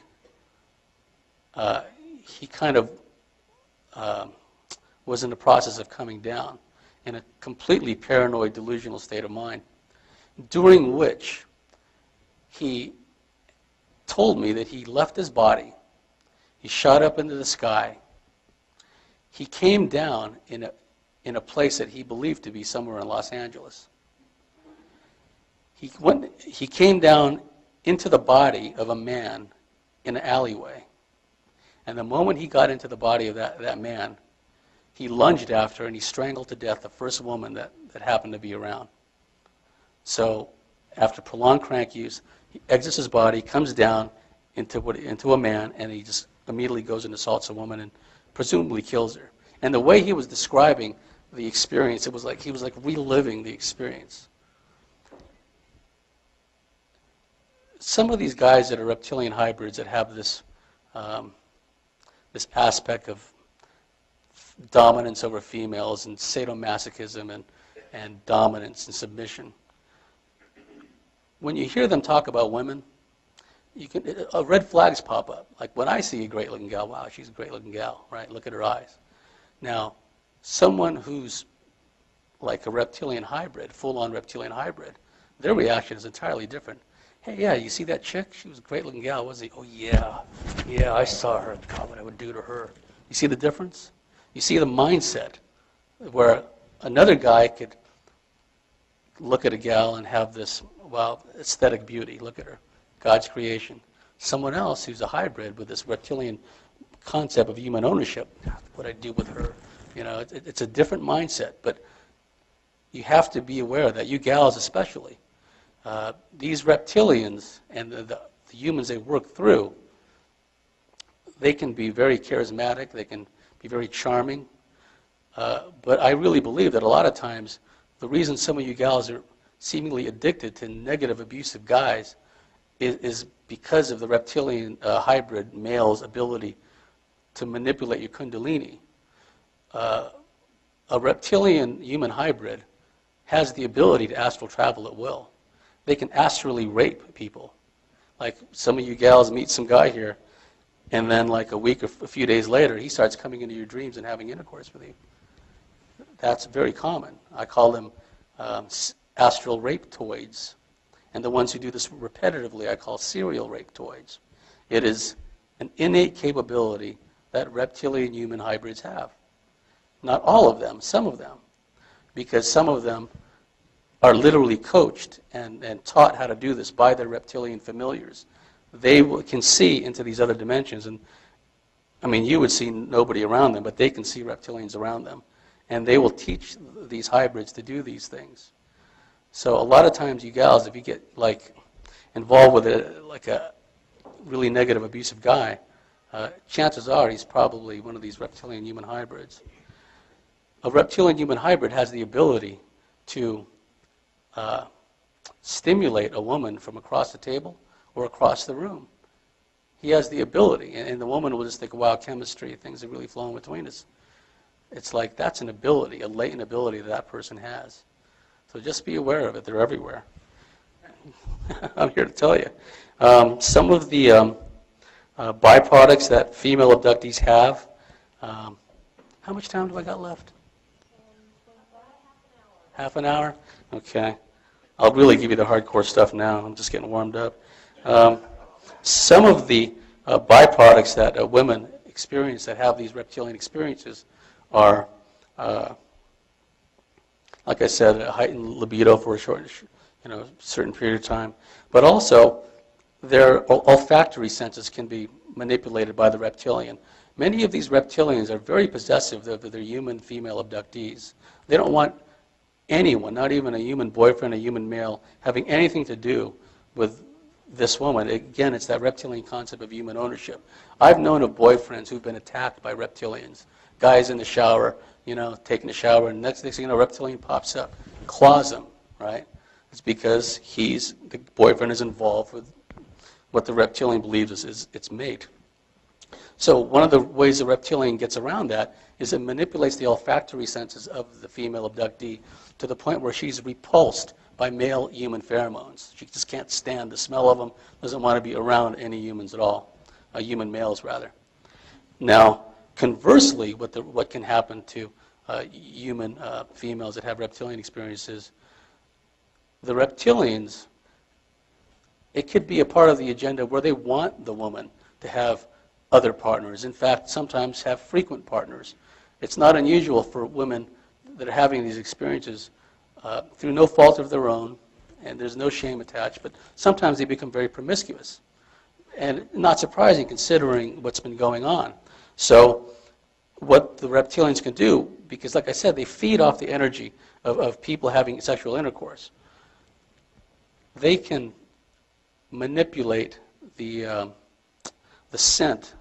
he kind of was in the process of coming down in a completely paranoid, delusional state of mind, during which he told me that he left his body, he shot up into the sky, he came down in a place that he believed to be somewhere in Los Angeles. He came down into the body of a man in an alleyway. And the moment he got into the body of that man, he lunged after and he strangled to death the first woman that happened to be around. So after prolonged crank use, he exits his body, comes down into a man, and he just immediately goes and assaults a woman and presumably kills her. And the way he was describing the experience, it was like he was like reliving the experience. Some of these guys that are reptilian hybrids that have this aspect of dominance over females and sadomasochism and dominance and submission. When you hear them talk about women, red flags pop up. Like when I see a great-looking gal, wow, she's a great-looking gal, right? Look at her eyes. Now, someone who's like a reptilian hybrid, full-on reptilian hybrid, their reaction is entirely different. Hey, yeah, you see that chick? She was a great-looking gal, wasn't he? Oh, yeah, I saw her. God, what I would do to her. You see the difference? You see the mindset where another guy could look at a gal and have this, aesthetic beauty. Look at her, God's creation. Someone else who's a hybrid with this reptilian concept of human ownership, what I'd do with her. It's a different mindset, but you have to be aware of that, you gals especially. These reptilians and the humans they work through, they can be very charismatic, they can be very charming, but I really believe that a lot of times the reason some of you gals are seemingly addicted to negative, abusive guys is because of the reptilian hybrid male's ability to manipulate your kundalini. A reptilian human hybrid has the ability to astral travel at will. They can astrally rape people. Like some of you gals meet some guy here, and then like a week or a few days later, he starts coming into your dreams and having intercourse with you. That's very common. I call them astral rape toids. And the ones who do this repetitively I call serial raptoids. It is an innate capability that reptilian human hybrids have. Not all of them, some of them. Because some of them are literally coached and taught how to do this by their reptilian familiars. They can see into these other dimensions. And I mean, you would see nobody around them, but they can see reptilians around them. And they will teach these hybrids to do these things. So a lot of times you gals, if you get like involved with a really negative, abusive guy, chances are he's probably one of these reptilian human hybrids. A reptilian human hybrid has the ability to stimulate a woman from across the table or across the room. He has the ability, and the woman will just think, wow, chemistry, things are really flowing between us. It's like that's an ability, a latent ability that person has. So just be aware of it. They're everywhere. I'm here to tell you. Some of the byproducts that female abductees have. How much time do I got left? Half an hour? Okay. I'll really give you the hardcore stuff now. I'm just getting warmed up. Some of the byproducts that women experience that have these reptilian experiences are, like I said, a heightened libido for a short, certain period of time. But also, their olfactory senses can be manipulated by the reptilian. Many of these reptilians are very possessive of their human female abductees. They don't want anyone, not even a human boyfriend, a human male, having anything to do with this woman. Again, it's that reptilian concept of human ownership. I've known of boyfriends who've been attacked by reptilians. Guys in the shower, taking a shower, and next thing you know, a reptilian pops up, claws him, right? It's because the boyfriend is involved with what the reptilian believes is its mate. So one of the ways the reptilian gets around that is it manipulates the olfactory senses of the female abductee to the point where she's repulsed by male human pheromones. She just can't stand the smell of them, doesn't want to be around any humans at all, human males rather. Now, conversely, what can happen to human females that have reptilian experiences, the reptilians, it could be a part of the agenda where they want the woman to have other partners. In fact, sometimes have frequent partners. It's not unusual for women that are having these experiences through no fault of their own, and there's no shame attached, but sometimes they become very promiscuous. And not surprising considering what's been going on. So what the reptilians can do, because like I said, they feed off the energy of people having sexual intercourse. They can manipulate the scent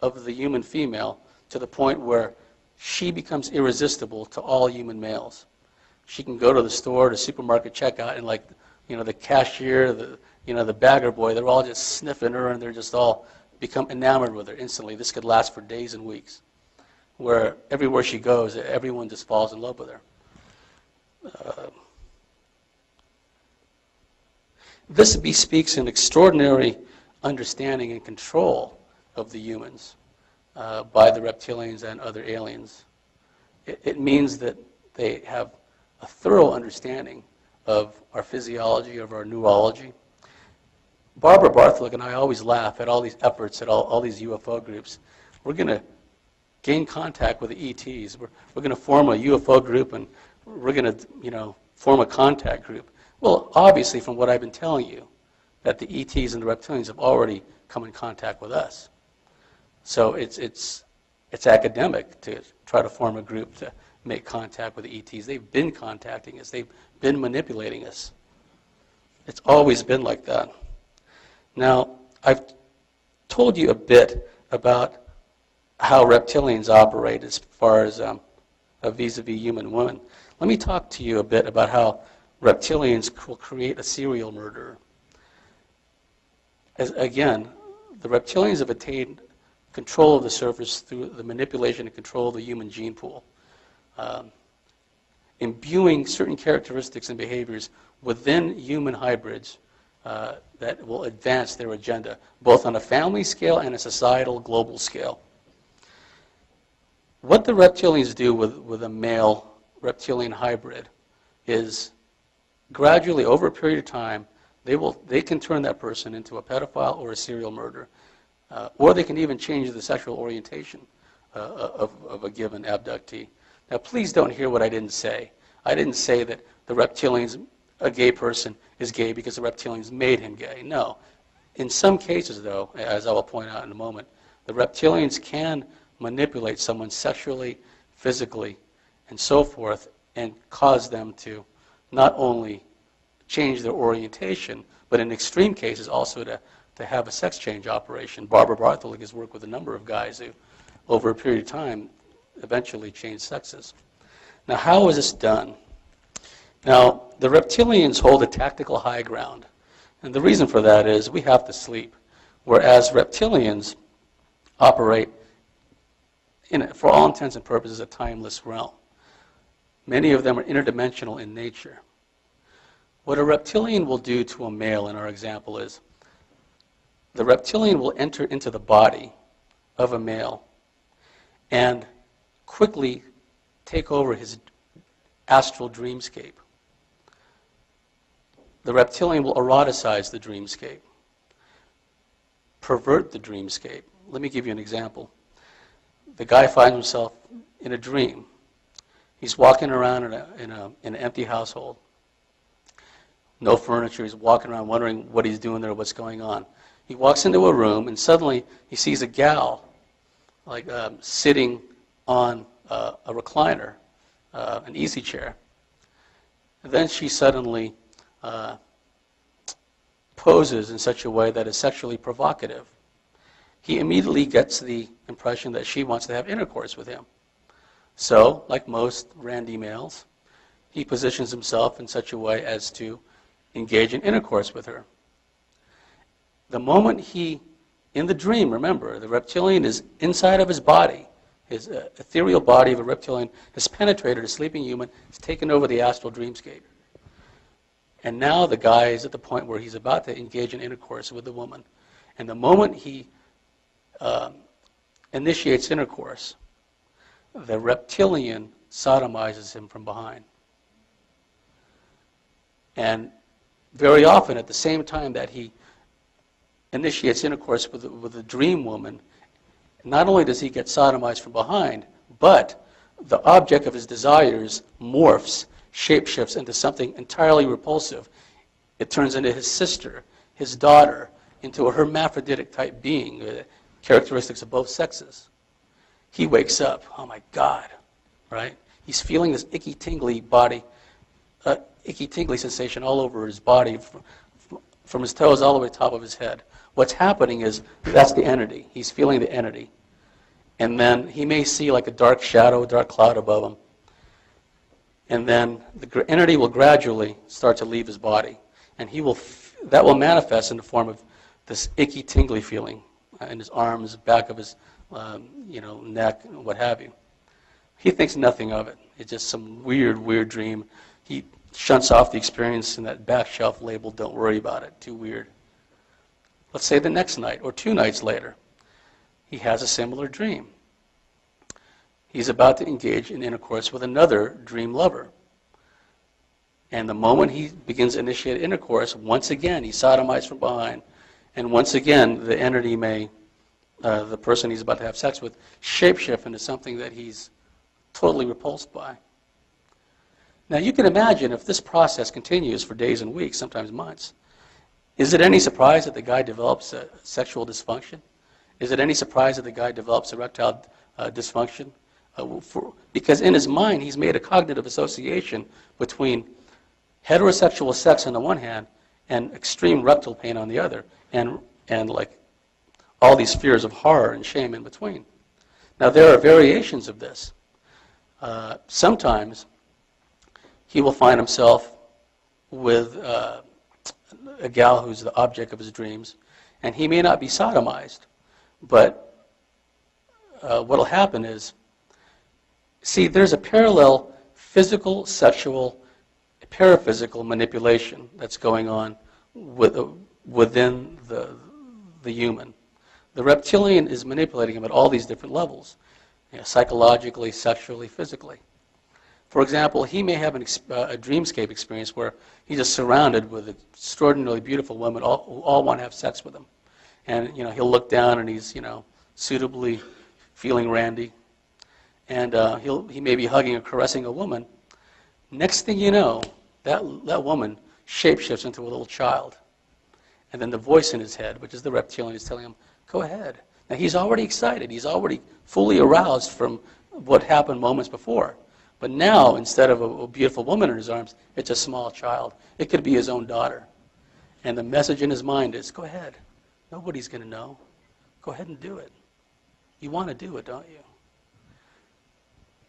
of the human female to the point where she becomes irresistible to all human males. She can go to the store, the supermarket checkout, and the cashier, the bagger boy, they're all just sniffing her, and they're just all become enamored with her instantly. This could last for days and weeks, where everywhere she goes, everyone just falls in love with her. This bespeaks an extraordinary understanding and control of the humans by the reptilians and other aliens. It means that they have a thorough understanding of our physiology, of our neurology. Barbara Bartholick and I always laugh at all these efforts at all these UFO groups. We're going to gain contact with the ETs. We're going to form a UFO group, and we're going to form a contact group. Well, obviously, from what I've been telling you, that the ETs and the reptilians have already come in contact with us. So it's academic to try to form a group to make contact with the ETs. They've been contacting us. They've been manipulating us. It's always been like that. Now, I've told you a bit about how reptilians operate as far as a vis-a-vis human woman. Let me talk to you a bit about how reptilians will create a serial murderer. Again, the reptilians have attained control of the surface through the manipulation and control of the human gene pool, imbuing certain characteristics and behaviors within human hybrids that will advance their agenda, both on a family scale and a societal global scale. What the reptilians do with a male reptilian hybrid is gradually, over a period of time, They can turn that person into a pedophile or a serial murderer, or they can even change the sexual orientation of a given abductee. Now, please don't hear what I didn't say. I didn't say that the reptilians, a gay person, is gay because the reptilians made him gay. No. In some cases, though, as I will point out in a moment, the reptilians can manipulate someone sexually, physically, and so forth, and cause them to not only change their orientation, but in extreme cases also to have a sex change operation. Barbara Bartley has worked with a number of guys who, over a period of time, eventually changed sexes. Now, how is this done? Now, the reptilians hold a tactical high ground. And the reason for that is we have to sleep, whereas reptilians operate, for all intents and purposes, a timeless realm. Many of them are interdimensional in nature. What a reptilian will do to a male in our example is the reptilian will enter into the body of a male and quickly take over his astral dreamscape. The reptilian will eroticize the dreamscape, pervert the dreamscape. Let me give you an example. The guy finds himself in a dream. He's walking around in an empty household. No furniture. He's walking around wondering what he's doing there, what's going on. He walks into a room, and suddenly he sees a gal sitting on a recliner, an easy chair. And then she suddenly poses in such a way that is sexually provocative. He immediately gets the impression that she wants to have intercourse with him. So, like most randy males, he positions himself in such a way as to engage in intercourse with her. The moment in the dream, remember, the reptilian is inside of his body. His ethereal body of a reptilian has penetrated a sleeping human, has taken over the astral dreamscape. And now the guy is at the point where he's about to engage in intercourse with the woman. And the moment he initiates intercourse, the reptilian sodomizes him from behind. And very often, at the same time that he initiates intercourse with the dream woman, not only does he get sodomized from behind, but the object of his desires morphs, shapeshifts into something entirely repulsive. It turns into his sister, his daughter, into a hermaphroditic type being, characteristics of both sexes. He wakes up, oh my God, right? He's feeling this icky tingly sensation all over his body, from his toes all the way to the top of his head. What's happening is that's the entity. He's feeling the entity. And then he may see like a dark shadow, a dark cloud above him. And then the entity will gradually start to leave his body. And that will manifest in the form of this icky, tingly feeling in his arms, back of his neck, what have you. He thinks nothing of it. It's just some weird dream. He shunts off the experience in that back shelf labeled, "Don't worry about it, too weird." Let's say the next night or 2 nights later, he has a similar dream. He's about to engage in intercourse with another dream lover. And the moment he begins to initiate intercourse, once again, he's sodomized from behind. And once again, the entity the person he's about to have sex with, shapeshift into something that he's totally repulsed by. Now, you can imagine if this process continues for days and weeks, sometimes months, is it any surprise that the guy develops a sexual dysfunction? Is it any surprise that the guy develops erectile dysfunction? Because in his mind, he's made a cognitive association between heterosexual sex on the one hand and extreme rectal pain on the other, and like all these fears of horror and shame in between. Now, there are variations of this. Sometimes he will find himself with a gal who's the object of his dreams, and he may not be sodomized, but what will happen is, see, there's a parallel physical, sexual, paraphysical manipulation that's going on within the human. The reptilian is manipulating him at all these different levels, psychologically, sexually, physically. For example, he may have a dreamscape experience where he's just surrounded with extraordinarily beautiful women who all want to have sex with him. And he'll look down and he's suitably feeling randy. And he may be hugging or caressing a woman. Next thing you know, that woman shapeshifts into a little child. And then the voice in his head, which is the reptilian, is telling him, go ahead. Now he's already excited. He's already fully aroused from what happened moments before. But now, instead of a beautiful woman in his arms, it's a small child. It could be his own daughter. And the message in his mind is, go ahead. Nobody's going to know. Go ahead and do it. You want to do it, don't you?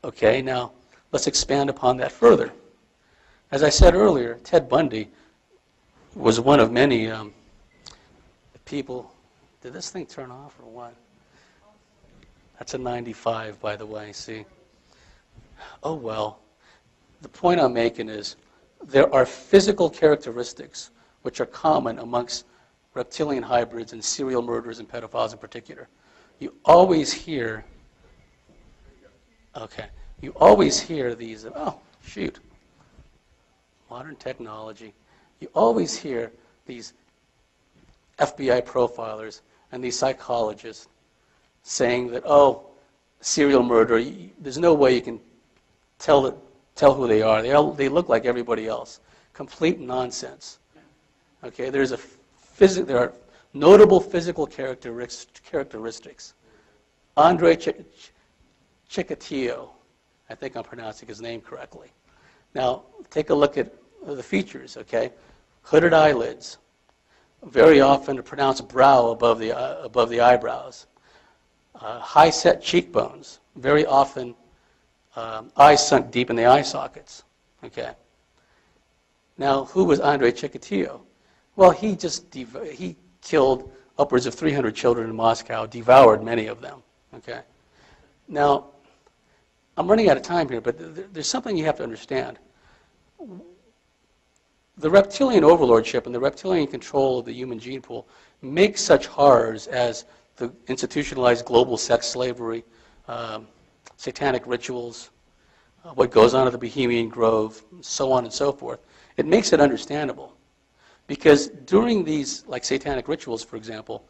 Okay, now let's expand upon that further. As I said earlier, Ted Bundy was one of many people. Did this thing turn off or what? That's a 95, by the way, see? Oh, well. The point I'm making is there are physical characteristics which are common amongst reptilian hybrids and serial murderers and pedophiles in particular. You always hear, you always hear these, modern technology. You always hear these FBI profilers and these psychologists saying that, serial murderer, there's no way you can tell who they are. They look like everybody else. Complete nonsense. Okay, there are notable physical characteristics. Andre Chikatilo, I think I'm pronouncing his name correctly. Now, take a look at the features, okay? Hooded eyelids, very often a pronounced brow above the eyebrows. High-set cheekbones, very often eyes sunk deep in the eye sockets. Okay. Now, who was Andre Chikatilo? Well, he killed upwards of 300 children in Moscow, devoured many of them. Okay. Now, I'm running out of time here, but there's something you have to understand. The reptilian overlordship and the reptilian control of the human gene pool makes such horrors as the institutionalized global sex slavery, satanic rituals, what goes on at the Bohemian Grove, so on and so forth. It makes it understandable. Because during these, like satanic rituals, for example,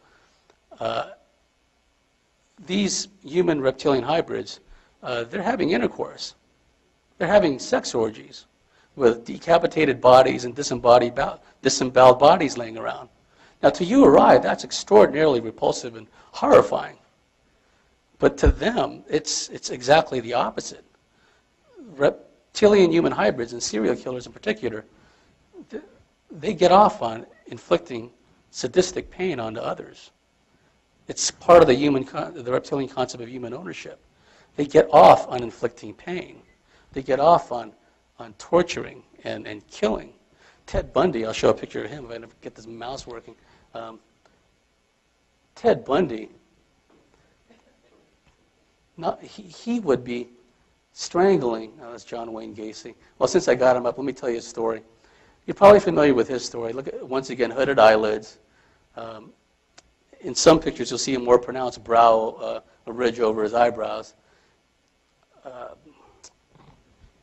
these human reptilian hybrids, they're having intercourse. They're having sex orgies with decapitated bodies and disemboweled bodies laying around. Now, to you or I, that's extraordinarily repulsive and horrifying. But to them, it's exactly the opposite. Reptilian human hybrids and serial killers in particular, they get off on inflicting sadistic pain onto others. It's part of the reptilian concept of human ownership. They get off on inflicting pain. They get off on torturing and killing. Ted Bundy, I'll show a picture of him if I can get this mouse working. Ted Bundy, he would be strangling, that's John Wayne Gacy. Well, since I got him up, let me tell you a story. You're probably familiar with his story. Look at, once again, hooded eyelids. In some pictures, you'll see a more pronounced brow, a ridge over his eyebrows.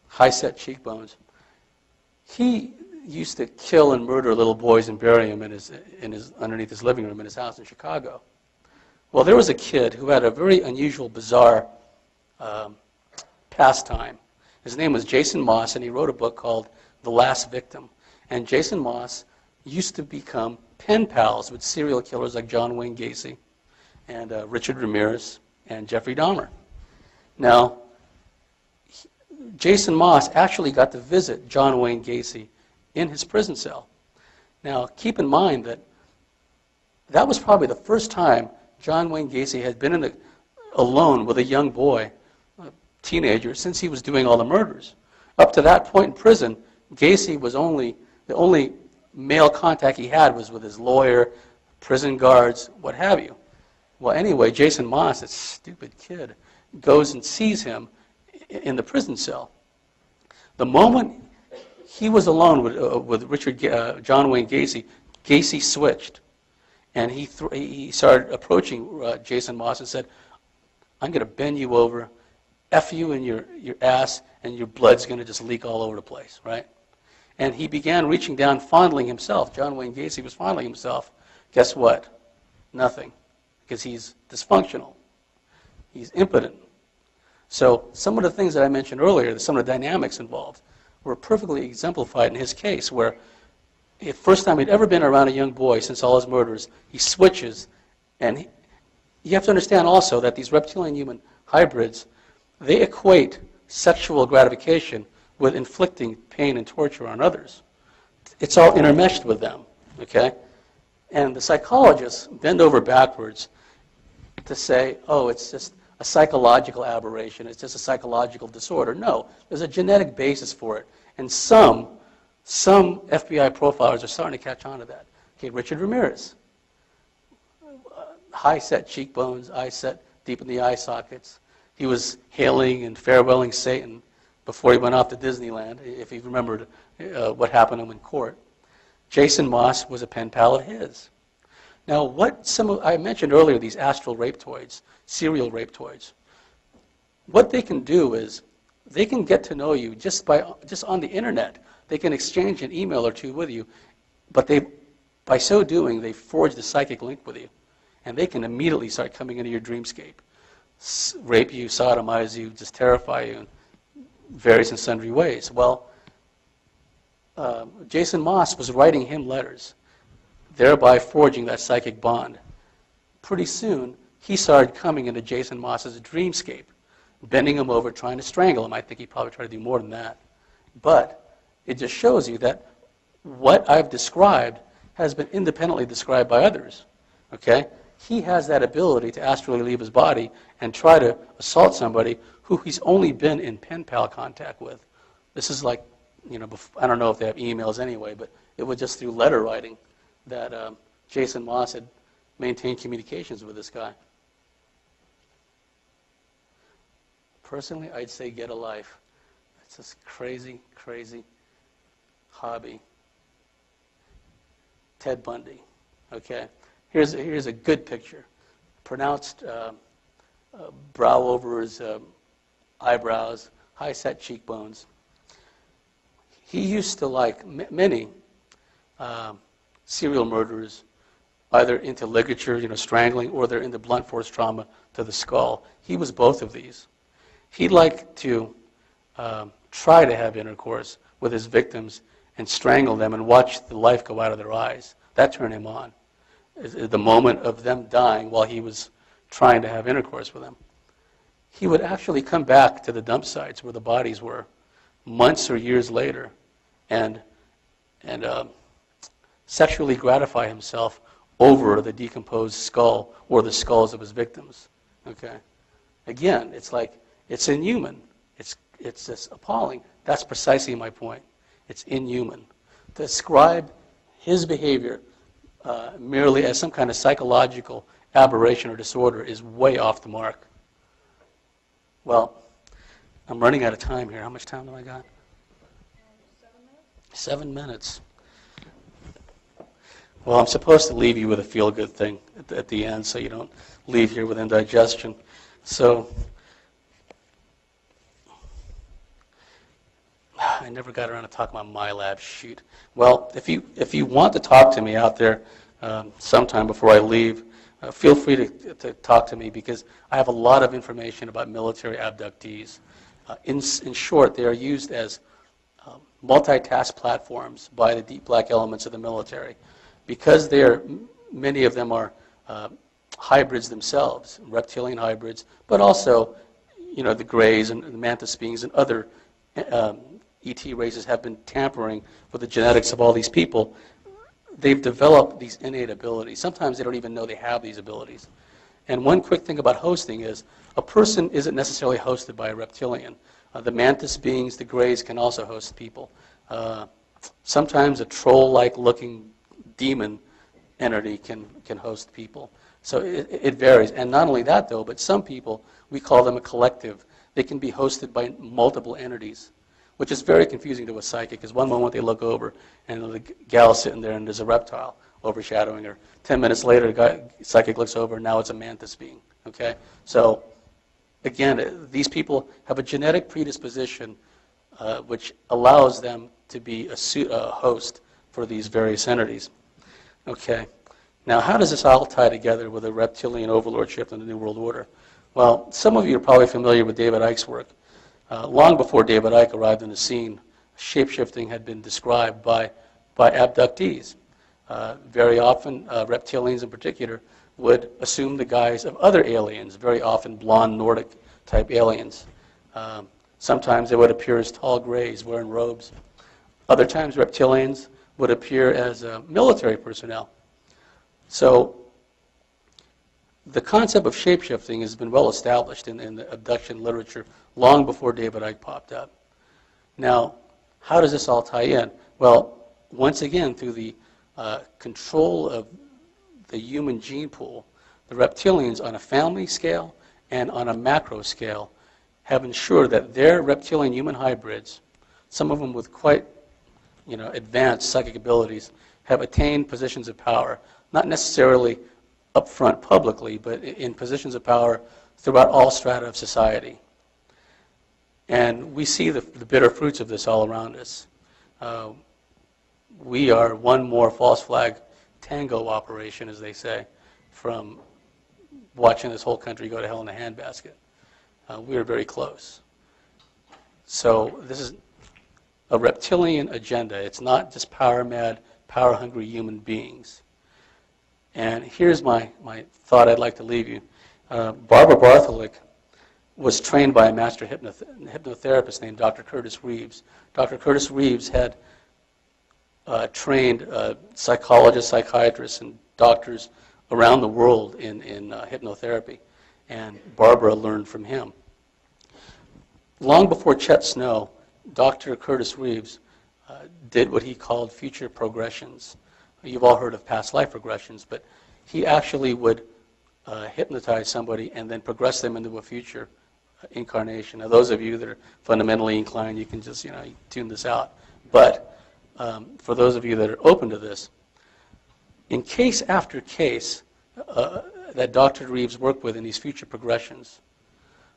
High-set cheekbones. He used to kill and murder little boys and bury them underneath his living room in his house in Chicago. Well, there was a kid who had a very unusual, bizarre pastime. His name was Jason Moss, and he wrote a book called The Last Victim. And Jason Moss used to become pen pals with serial killers like John Wayne Gacy and Richard Ramirez and Jeffrey Dahmer. Now, Jason Moss actually got to visit John Wayne Gacy in his prison cell. Now, keep in mind that was probably the first time John Wayne Gacy had been alone with a young boy, a teenager, since he was doing all the murders. Up to that point in prison, Gacy was the only male contact he had was with his lawyer, prison guards, what have you. Well, anyway, Jason Moss, that stupid kid, goes and sees him in the prison cell. The moment he was alone with John Wayne Gacy, Gacy switched, and he started approaching Jason Moss and said, "I'm going to bend you over, F you in your ass, and your blood's going to just leak all over the place, right? And he began reaching down, fondling himself. John Wayne Gacy was fondling himself. Guess what? Nothing, because he's dysfunctional. He's impotent. So some of the things that I mentioned earlier, some of the dynamics involved, were perfectly exemplified in his case, where the first time he'd ever been around a young boy since all his murders, he switches. And you have to understand also that these reptilian human hybrids, they equate sexual gratification with inflicting pain and torture on others. It's all intermeshed with them, okay? And the psychologists bend over backwards to say, oh, it's just a psychological aberration, it's just a psychological disorder. No, there's a genetic basis for it. And some FBI profilers are starting to catch on to that. Okay, Richard Ramirez, high-set cheekbones, eyes set deep in the eye sockets. He was hailing and farewelling Satan before he went off to Disneyland, if you remembered what happened to him in court. Jason Moss was a pen pal of his. Now, I mentioned earlier these astral rapetoids, serial rapetoids. What they can do is they can get to know you just on the internet. They can exchange an email or two with you, but by so doing, they forge the psychic link with you, and they can immediately start coming into your dreamscape, rape you, sodomize you, just terrify you in various and sundry ways. Well, Jason Moss was writing him letters, thereby forging that psychic bond. Pretty soon, he started coming into Jason Moss's dreamscape, bending him over, trying to strangle him. I think he probably tried to do more than that. But it just shows you that what I've described has been independently described by others. Okay? He has that ability to astrally leave his body and try to assault somebody who he's only been in pen pal contact with. This is like, I don't know if they have emails anyway, but it was just through letter writing that Jason Moss had maintained communications with this guy. Personally, I'd say get a life. It's this crazy, crazy hobby. Ted Bundy. Okay, here's a good picture. Pronounced brow over his eyebrows, high-set cheekbones. He used to, like many serial murderers, either into ligature, strangling, or they're into blunt force trauma to the skull. He was both of these. He liked to try to have intercourse with his victims and strangle them and watch the life go out of their eyes. That turned him on. The moment of them dying while he was trying to have intercourse with them. He would actually come back to the dump sites where the bodies were months or years later and sexually gratify himself over the decomposed skull or the skulls of his victims. Okay? Again, it's like, it's inhuman. It's just appalling. That's precisely my point. It's inhuman. To describe his behavior merely as some kind of psychological aberration or disorder is way off the mark. Well, I'm running out of time here. How much time do I got? 7 minutes. Well, I'm supposed to leave you with a feel-good thing at the end so you don't leave here with indigestion. So, I never got around to talking about Milabs. Shoot. Well, if you want to talk to me out there sometime before I leave, feel free to talk to me because I have a lot of information about military abductees. In short, they are used as multitask platforms by the deep black elements of the military. Because many of them are hybrids themselves, reptilian hybrids, but also, the Greys and the Mantis beings and other ET races have been tampering with the genetics of all these people. They've developed these innate abilities. Sometimes they don't even know they have these abilities. And one quick thing about hosting is a person isn't necessarily hosted by a reptilian. The Mantis beings, the Greys, can also host people. Sometimes a troll-like looking demon entity can host people. So it varies. And not only that, though, but some people, we call them a collective. They can be hosted by multiple entities, which is very confusing to a psychic, because one moment they look over and the gal's sitting there and there's a reptile overshadowing her. 10 minutes later, the psychic looks over and now it's a mantis being. Okay? So again, these people have a genetic predisposition which allows them to be a host for these various entities. Okay. Now, how does this all tie together with a reptilian overlordship in the New World Order? Well, some of you are probably familiar with David Icke's work. Long before David Icke arrived on the scene, shapeshifting had been described by abductees. Very often, reptilians in particular would assume the guise of other aliens, very often blonde Nordic type aliens. Sometimes they would appear as tall grays wearing robes. Other times reptilians would appear as military personnel. So the concept of shapeshifting has been well established in the abduction literature long before David Icke popped up. Now, how does this all tie in? Well, once again, through the control of the human gene pool, the reptilians on a family scale and on a macro scale have ensured that their reptilian human hybrids, some of them with quite advanced psychic abilities, have attained positions of power, not necessarily up front publicly, but in positions of power throughout all strata of society. And we see the bitter fruits of this all around us. We are one more false flag tango operation, as they say, from watching this whole country go to hell in a handbasket. We are very close. So this is a reptilian agenda. It's not just power-mad, power-hungry human beings. And here's my thought I'd like to leave you. Barbara Bartholick was trained by a master hypnotherapist named Dr. Curtis Reeves. Dr. Curtis Reeves had trained psychologists, psychiatrists, and doctors around the world in hypnotherapy, and Barbara learned from him. Long before Chet Snow, Dr. Curtis Reeves did what he called future progressions. You've all heard of past life regressions, but he actually would hypnotize somebody and then progress them into a future incarnation. Now, those of you that are fundamentally inclined, you can just tune this out. But for those of you that are open to this, in case after case that Dr. Reeves worked with in these future progressions,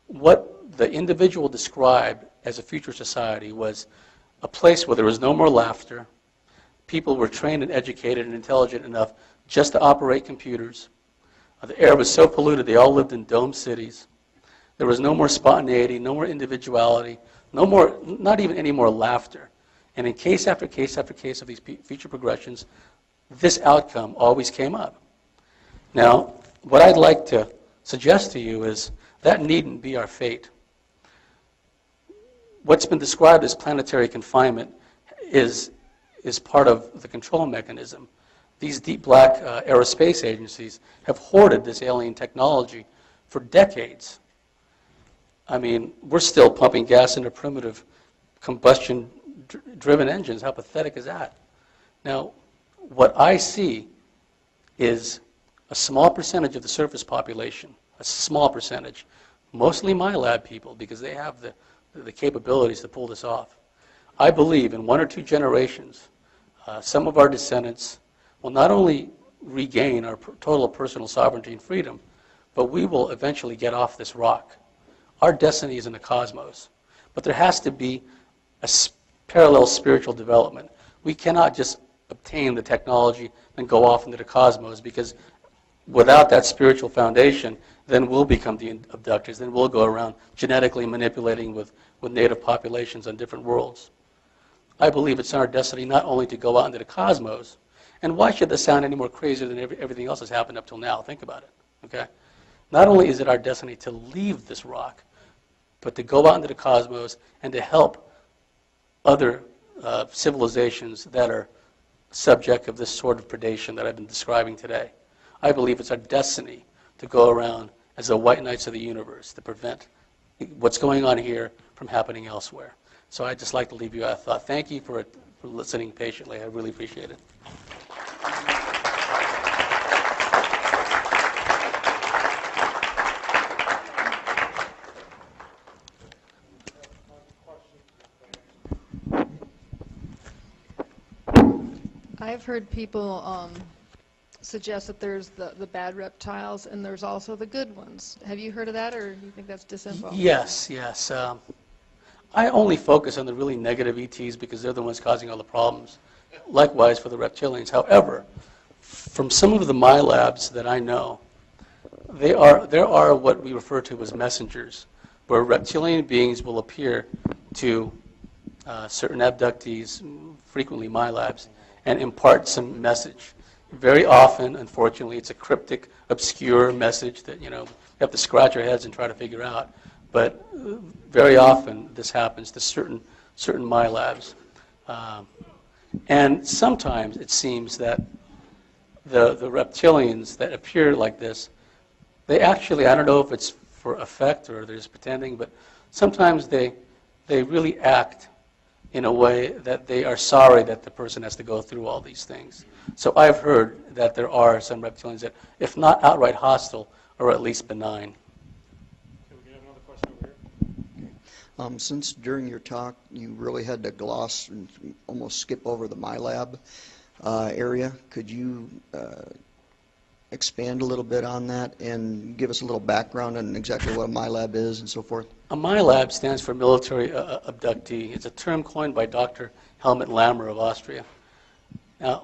what the individual described as a future society was a place where there was no more laughter. People were trained and educated and intelligent enough just to operate computers. The air was so polluted they all lived in dome cities. There was no more spontaneity, no more individuality, no more, not even any more laughter. And in case after case after case of these future progressions, this outcome always came up. Now, what I'd like to suggest to you is that needn't be our fate. What's been described as planetary confinement is part of the control mechanism. These deep black aerospace agencies have hoarded this alien technology for decades. I mean, we're still pumping gas into primitive combustion-driven engines. How pathetic is that? Now, what I see is a small percentage of the surface population, a small percentage, mostly my lab people, because they have the capabilities to pull this off. I believe in 1 or 2 generations, some of our descendants will not only regain our total personal sovereignty and freedom, but we will eventually get off this rock. Our destiny is in the cosmos, but there has to be a parallel spiritual development. We cannot just obtain the technology and go off into the cosmos, because without that spiritual foundation, then we'll become the abductors, then we'll go around genetically manipulating with native populations on different worlds. I believe it's our destiny not only to go out into the cosmos, and why should this sound any more crazier than everything else that's happened up till now? Think about it, okay? Not only is it our destiny to leave this rock, but to go out into the cosmos and to help other civilizations that are subject of this sort of predation that I've been describing today. I believe it's our destiny to go around as the white knights of the universe to prevent what's going on here from happening elsewhere. So I'd just like to leave you a thought. Thank you for listening patiently. I really appreciate it. I've heard people suggests that there's the bad reptiles and there's also the good ones. Have you heard of that, or do you think that's disinfo? Yes, yes. I only focus on the really negative ETs because they're the ones causing all the problems. Likewise for the reptilians. However, from some of the Milabs that I know, there are what we refer to as messengers, where reptilian beings will appear to certain abductees, frequently Milabs, and impart some message. Very often, unfortunately, it's a cryptic, obscure message that, you have to scratch our heads and try to figure out. But very often this happens to certain Milabs. And sometimes it seems that the reptilians that appear like this, they actually, I don't know if it's for effect or they're just pretending, but sometimes they really act in a way that they are sorry that the person has to go through all these things. So I've heard that there are some reptilians that, if not outright hostile, are at least benign. Can we get another question over here? Since during your talk you really had to gloss and almost skip over the MyLab area, could you expand a little bit on that and give us a little background on exactly what a MyLab is and so forth? A Milab stands for military abductee. It's a term coined by Dr. Helmut Lammer of Austria. Now,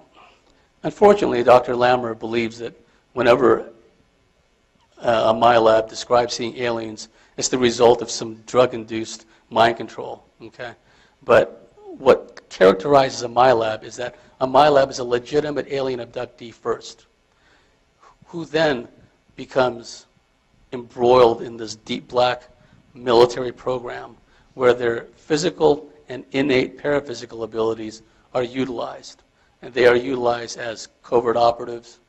unfortunately, Dr. Lammer believes that whenever a Milab describes seeing aliens, it's the result of some drug-induced mind control. Okay, but what characterizes a Milab is that a Milab is a legitimate alien abductee first, who then becomes embroiled in this deep black military program where their physical and innate paraphysical abilities are utilized. And they are utilized as covert operatives.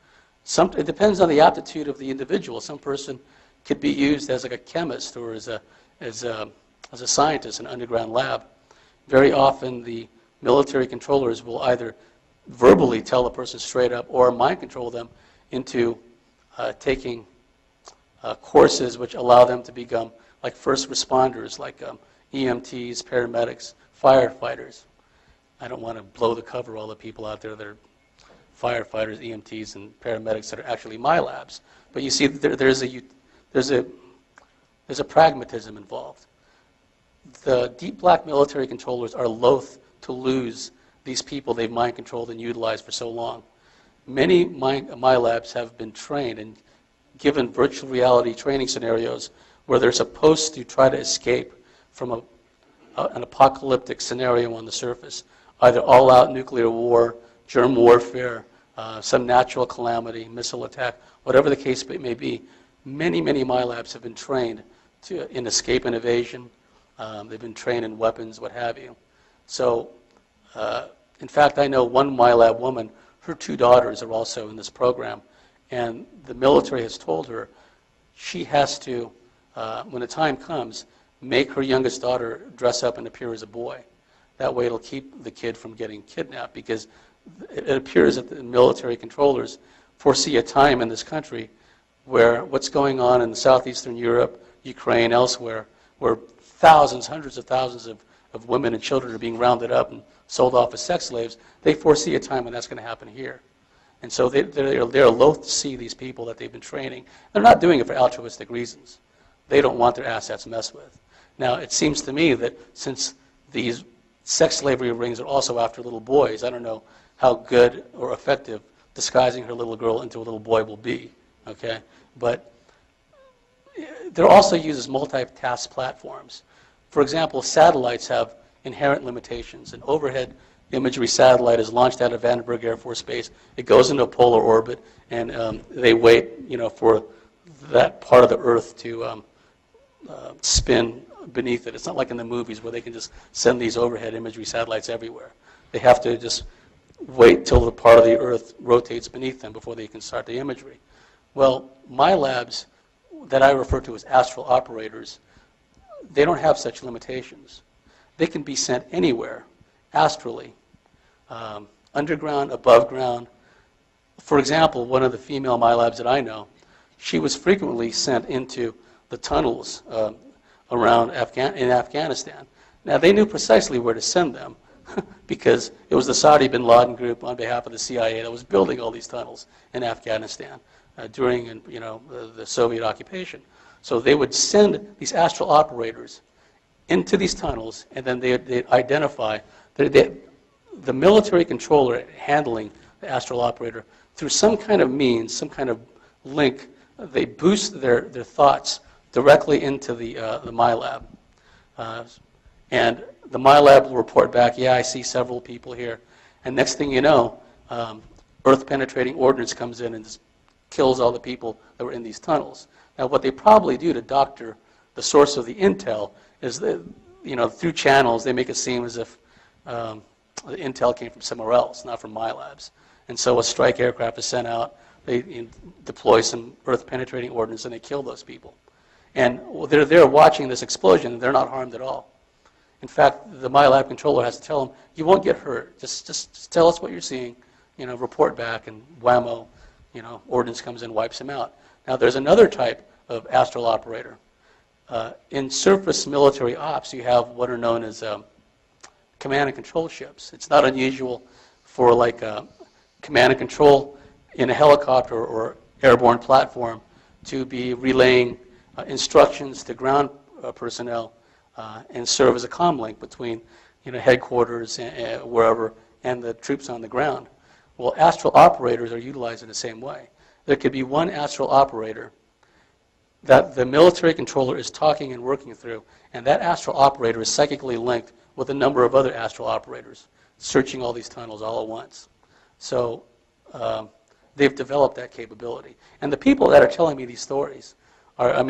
It depends on the aptitude of the individual. Some person could be used as like a chemist or as a scientist in an underground lab. Very often the military controllers will either verbally tell a person straight up or mind control them into taking courses which allow them to become like first responders, like EMTs, paramedics, firefighters. I don't want to blow the cover all the people out there that are firefighters, EMTs, and paramedics that are actually Milabs. But you see, there's a pragmatism involved. The deep black military controllers are loath to lose these people they've mind controlled and utilized for so long. Many Milabs have been trained and given virtual reality training scenarios where they're supposed to try to escape from an apocalyptic scenario on the surface, either all-out nuclear war, germ warfare, some natural calamity, missile attack, whatever the case may be. Many Milabs have been trained in escape and evasion. They've been trained in weapons, what have you. So, in fact, I know one Milab woman, her 2 daughters are also in this program, and the military has told her she has to, when the time comes, make her youngest daughter dress up and appear as a boy. That way it'll keep the kid from getting kidnapped, because it appears that the military controllers foresee a time in this country where what's going on in southeastern Europe, Ukraine, elsewhere, where thousands, hundreds of thousands of women and children are being rounded up and sold off as sex slaves, they foresee a time when that's going to happen here. And so they're loath to see these people that they've been training. They're not doing it for altruistic reasons. They don't want their assets messed with. Now, it seems to me that since these sex slavery rings are also after little boys, I don't know how good or effective disguising her little girl into a little boy will be, okay? But they're also used as multitask platforms. For example, satellites have inherent limitations. An overhead imagery satellite is launched out of Vandenberg Air Force Base. It goes into a polar orbit, and they wait, for that part of the Earth to spin beneath it. It's not like in the movies where they can just send these overhead imagery satellites everywhere. They have to just wait till the part of the Earth rotates beneath them before they can start the imagery. Well, Milabs that I refer to as astral operators, they don't have such limitations. They can be sent anywhere, astrally, underground, above ground. For example, one of the female Milabs that I know, she was frequently sent into the tunnels around in Afghanistan. Now, they knew precisely where to send them, because it was the Saudi bin Laden group on behalf of the CIA that was building all these tunnels in Afghanistan during the Soviet occupation. So they would send these astral operators into these tunnels, and then they'd identify the military controller handling the astral operator through some kind of means, some kind of link. They boost their thoughts directly into the Milab. And the Milab will report back, yeah, I see several people here. And next thing you know, earth-penetrating ordnance comes in and just kills all the people that were in these tunnels. Now, what they probably do to doctor the source of the intel is that, through channels, they make it seem as if the intel came from somewhere else, not from Milabs. And so a strike aircraft is sent out, they deploy some earth-penetrating ordnance, and they kill those people. And they're there watching this explosion, and they're not harmed at all. In fact, the Milab controller has to tell them, you won't get hurt. Just tell us what you're seeing, report back, and whammo, ordnance comes in, wipes them out. Now, there's another type of astral operator. In surface military ops, you have what are known as command and control ships. It's not unusual for command and control in a helicopter or airborne platform to be relaying instructions to ground personnel and serve as a comm link between headquarters and wherever and the troops on the ground. Well, astral operators are utilized in the same way. There could be one astral operator that the military controller is talking and working through, and that astral operator is psychically linked with a number of other astral operators, searching all these tunnels all at once. So they've developed that capability. And the people that are telling me these stories are,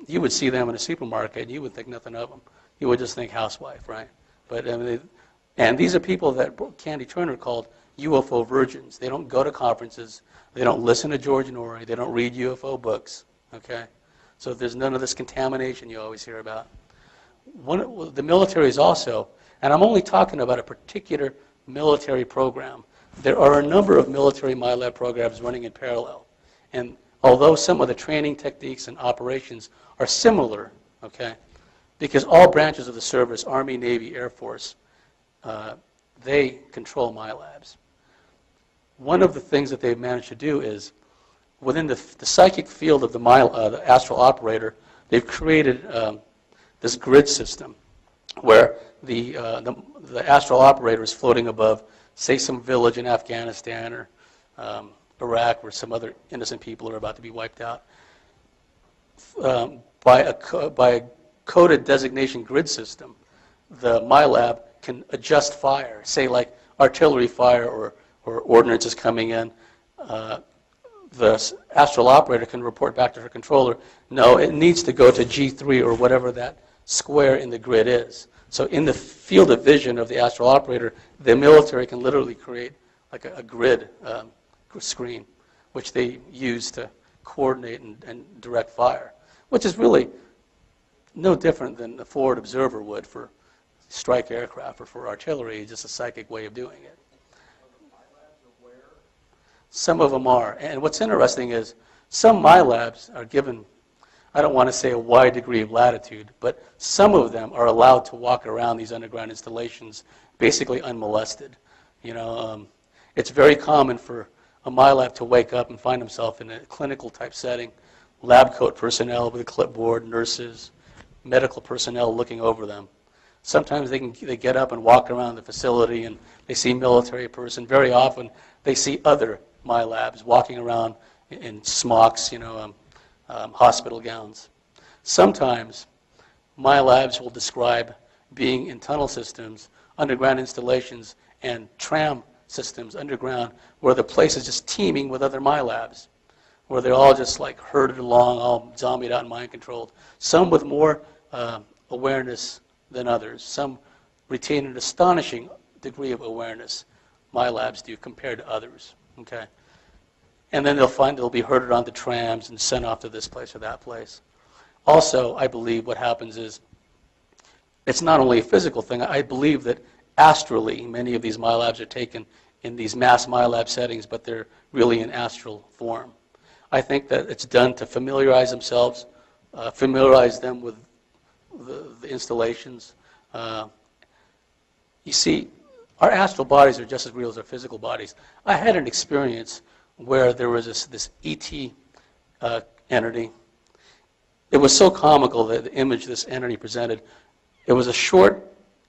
you would see them in a supermarket and you would think nothing of them. You would just think housewife, right? But and these are people that Candy Turner called UFO virgins. They don't go to conferences. They don't listen to George Norrie. They don't read UFO books, okay? So there's none of this contamination you always hear about. The military is also, and I'm only talking about a particular military program. There are a number of military Milab programs running in parallel. And although some of the training techniques and operations are similar, okay, because all branches of the service, Army, Navy, Air Force, they control Milabs. One of the things that they've managed to do is, within the psychic field of the astral operator, they've created this grid system where the astral operator is floating above, say, some village in Afghanistan or Iraq, where some other innocent people are about to be wiped out. By a coded designation grid system, the Milab can adjust fire, say like artillery fire or ordnance is coming in. The astral operator can report back to her controller, no, it needs to go to G3 or whatever that square in the grid is. So in the field of vision of the astral operator, the military can literally create like a grid screen, which they use to coordinate and direct fire, which is really no different than the forward observer would for strike aircraft or for artillery, just a psychic way of doing it. Some of them are. And what's interesting is some Milabs are given, I don't want to say a wide degree of latitude, but some of them are allowed to walk around these underground installations basically unmolested. It's very common for a Milab to wake up and find himself in a clinical type setting, lab coat personnel with a clipboard, nurses, medical personnel looking over them. Sometimes they get up and walk around the facility and they see military person. Very often they see other Milabs walking around in smocks, hospital gowns. Sometimes Milabs will describe being in tunnel systems, underground installations, and tram systems underground where the place is just teeming with other Milabs, where they're all just like herded along, all zombied out and mind-controlled. Some with more awareness than others. Some retain an astonishing degree of awareness, Milabs do, compared to others. Okay, and then they'll be herded onto trams and sent off to this place or that place. Also, I believe what happens is it's not only a physical thing. I believe that astrally, many of these Milabs are taken in these mass Milab settings, but they're really in astral form. I think that it's done to familiarize themselves, familiarize them with the installations. You see, our astral bodies are just as real as our physical bodies. I had an experience where there was this ET entity. It was so comical, that the image this entity presented. It was a short,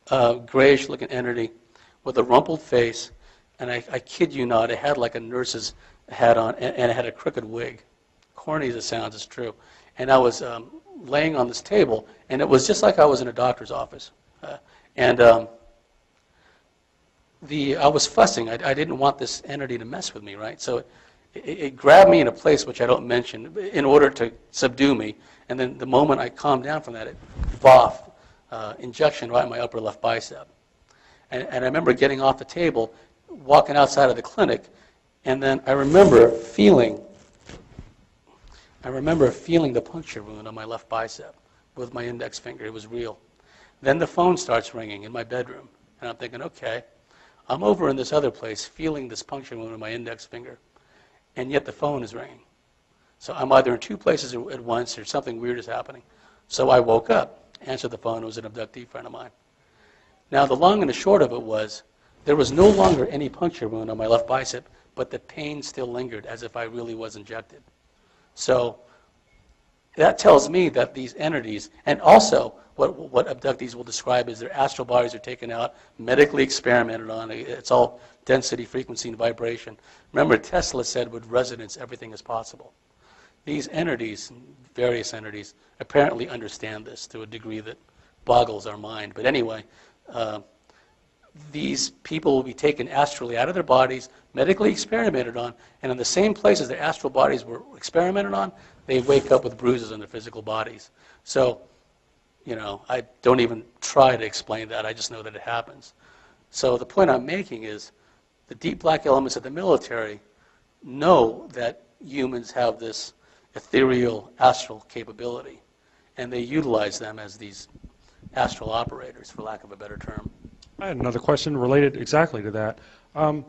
grayish-looking entity with a rumpled face, and I kid you not, it had like a nurse's hat on, and it had a crooked wig. Corny as it sounds, it's true. And I was laying on this table, and it was just like I was in a doctor's office. I was fussing. I didn't want this entity to mess with me, right? So it grabbed me in a place which I don't mention in order to subdue me. And then the moment I calmed down from that, it voff, injection right in my upper left bicep. And I remember getting off the table, walking outside of the clinic, and then I remember feeling the puncture wound on my left bicep with my index finger. It was real. Then the phone starts ringing in my bedroom, and I'm thinking, okay, I'm over in this other place feeling this puncture wound on my index finger, and yet the phone is ringing. So I'm either in two places at once or something weird is happening. So I woke up, answered the phone. It was an abductee friend of mine. Now, the long and the short of it was there was no longer any puncture wound on my left bicep, but the pain still lingered as if I really was injected. So that tells me that these entities, and also what abductees will describe as their astral bodies are taken out, medically experimented on. It's all density, frequency, and vibration. Remember, Tesla said with resonance, everything is possible. These entities, various entities, apparently understand this to a degree that boggles our mind. But anyway, these people will be taken astrally out of their bodies, medically experimented on, and in the same places their astral bodies were experimented on, they wake up with bruises on their physical bodies. So, I don't even try to explain that. I just know that it happens. So the point I'm making is the deep black elements of the military know that humans have this ethereal astral capability, and they utilize them as these astral operators, for lack of a better term. I had another question related exactly to that. I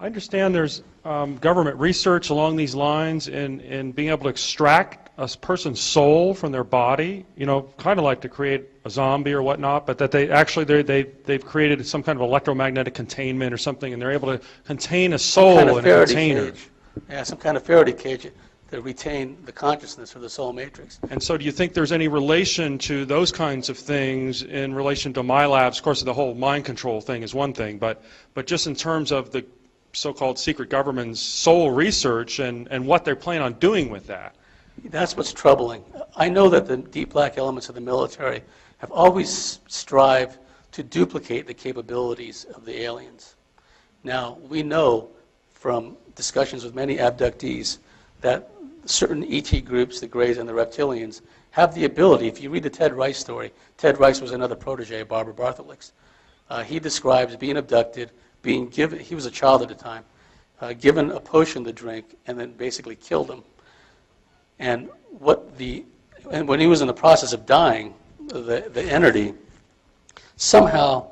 understand there's government research along these lines in being able to extract a person's soul from their body, kind of like to create a zombie or whatnot, but that they've created some kind of electromagnetic containment or something, and they're able to contain a soul in a container. Cage. Yeah, some kind of Faraday cage to retain the consciousness of the soul matrix. And so do you think there's any relation to those kinds of things in relation to Milabs? Of course, the whole mind control thing is one thing, but just in terms of the so-called secret government's soul research and what they're planning on doing with that? That's what's troubling. I know that the deep black elements of the military have always strived to duplicate the capabilities of the aliens. Now, we know from discussions with many abductees that certain ET groups, the Greys and the Reptilians, have the ability. If you read the Ted Rice story, Ted Rice was another protege of Barbara Bartholik's. He describes being abducted, being given, he was a child at the time, given a potion to drink, and then basically killed him. And when he was in the process of dying, the entity somehow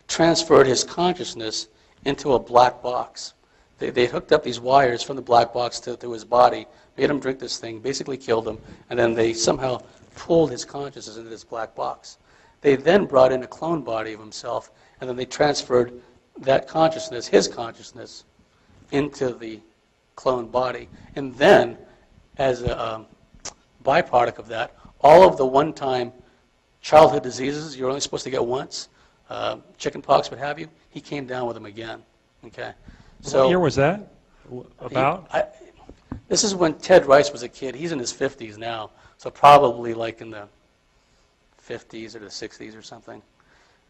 transferred his consciousness into a black box. They hooked up these wires from the black box to his body, made him drink this thing, basically killed him, and then they somehow pulled his consciousness into this black box. They then brought in a clone body of himself, and then they transferred that consciousness, his consciousness, into the clone body. And then, as a byproduct of that, all of the one-time childhood diseases you're only supposed to get once, chicken pox, what have you, he came down with them again. Okay. So what year was that? About? This is when Ted Rice was a kid. He's in his 50s now, so probably like in the 50s or the 60s or something.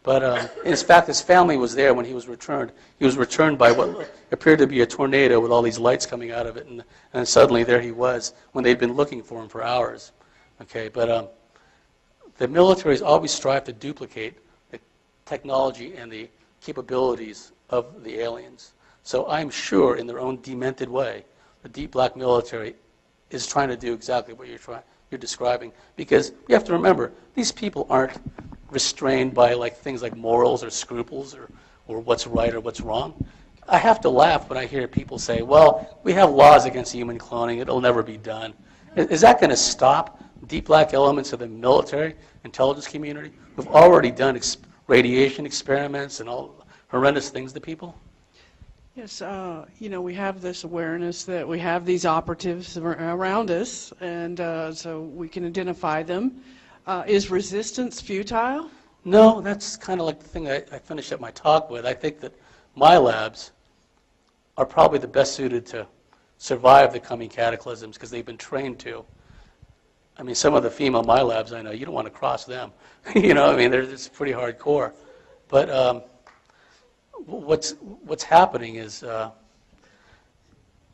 But in fact, his family was there when he was returned. He was returned by what appeared to be a tornado with all these lights coming out of it, and suddenly there he was when they'd been looking for him for hours. Okay, but the military's always strived to duplicate the technology and the capabilities of the aliens. So I'm sure, in their own demented way, the deep black military is trying to do exactly what you're describing. Because you have to remember, these people aren't restrained by things like morals or scruples or what's right or what's wrong. I have to laugh when I hear people say, well, we have laws against human cloning, it'll never be done. Is that going to stop deep black elements of the military intelligence community who've already done radiation experiments and all horrendous things to people? Yes, we have this awareness that we have these operatives around us, and so we can identify them. Is resistance futile? No, that's kind of like the thing I finished up my talk with. I think that Milabs are probably the best suited to survive the coming cataclysms because they've been trained to. I mean, some of the female Milabs I know, you don't want to cross them. They're just pretty hardcore. But what's happening is a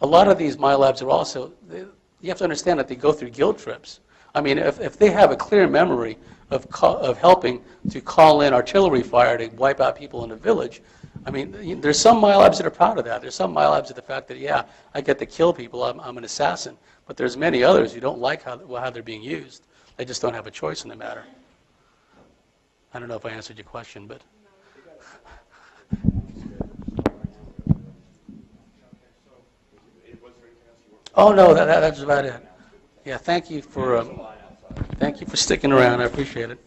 lot of these Milabs are also, you have to understand that they go through guilt trips. I mean, if they have a clear memory of helping to call in artillery fire to wipe out people in a village, I mean, there's some Milabs that are proud of that. There's some Milabs of the fact that, yeah, I get to kill people, I'm an assassin. But there's many others who don't like how they're being used. They just don't have a choice in the matter. I don't know if I answered your question, but... Oh, no, that's about it. Yeah, thank you for sticking around. I appreciate it.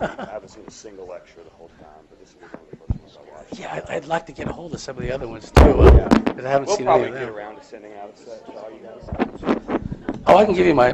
I haven't seen a single lecture the whole time, but this is one of the first ones I watched. Yeah, I'd like to get a hold of some of the other ones too, because I haven't We'll seen any probably of get them. around to sending out a set to all you guys. Oh, I can give you my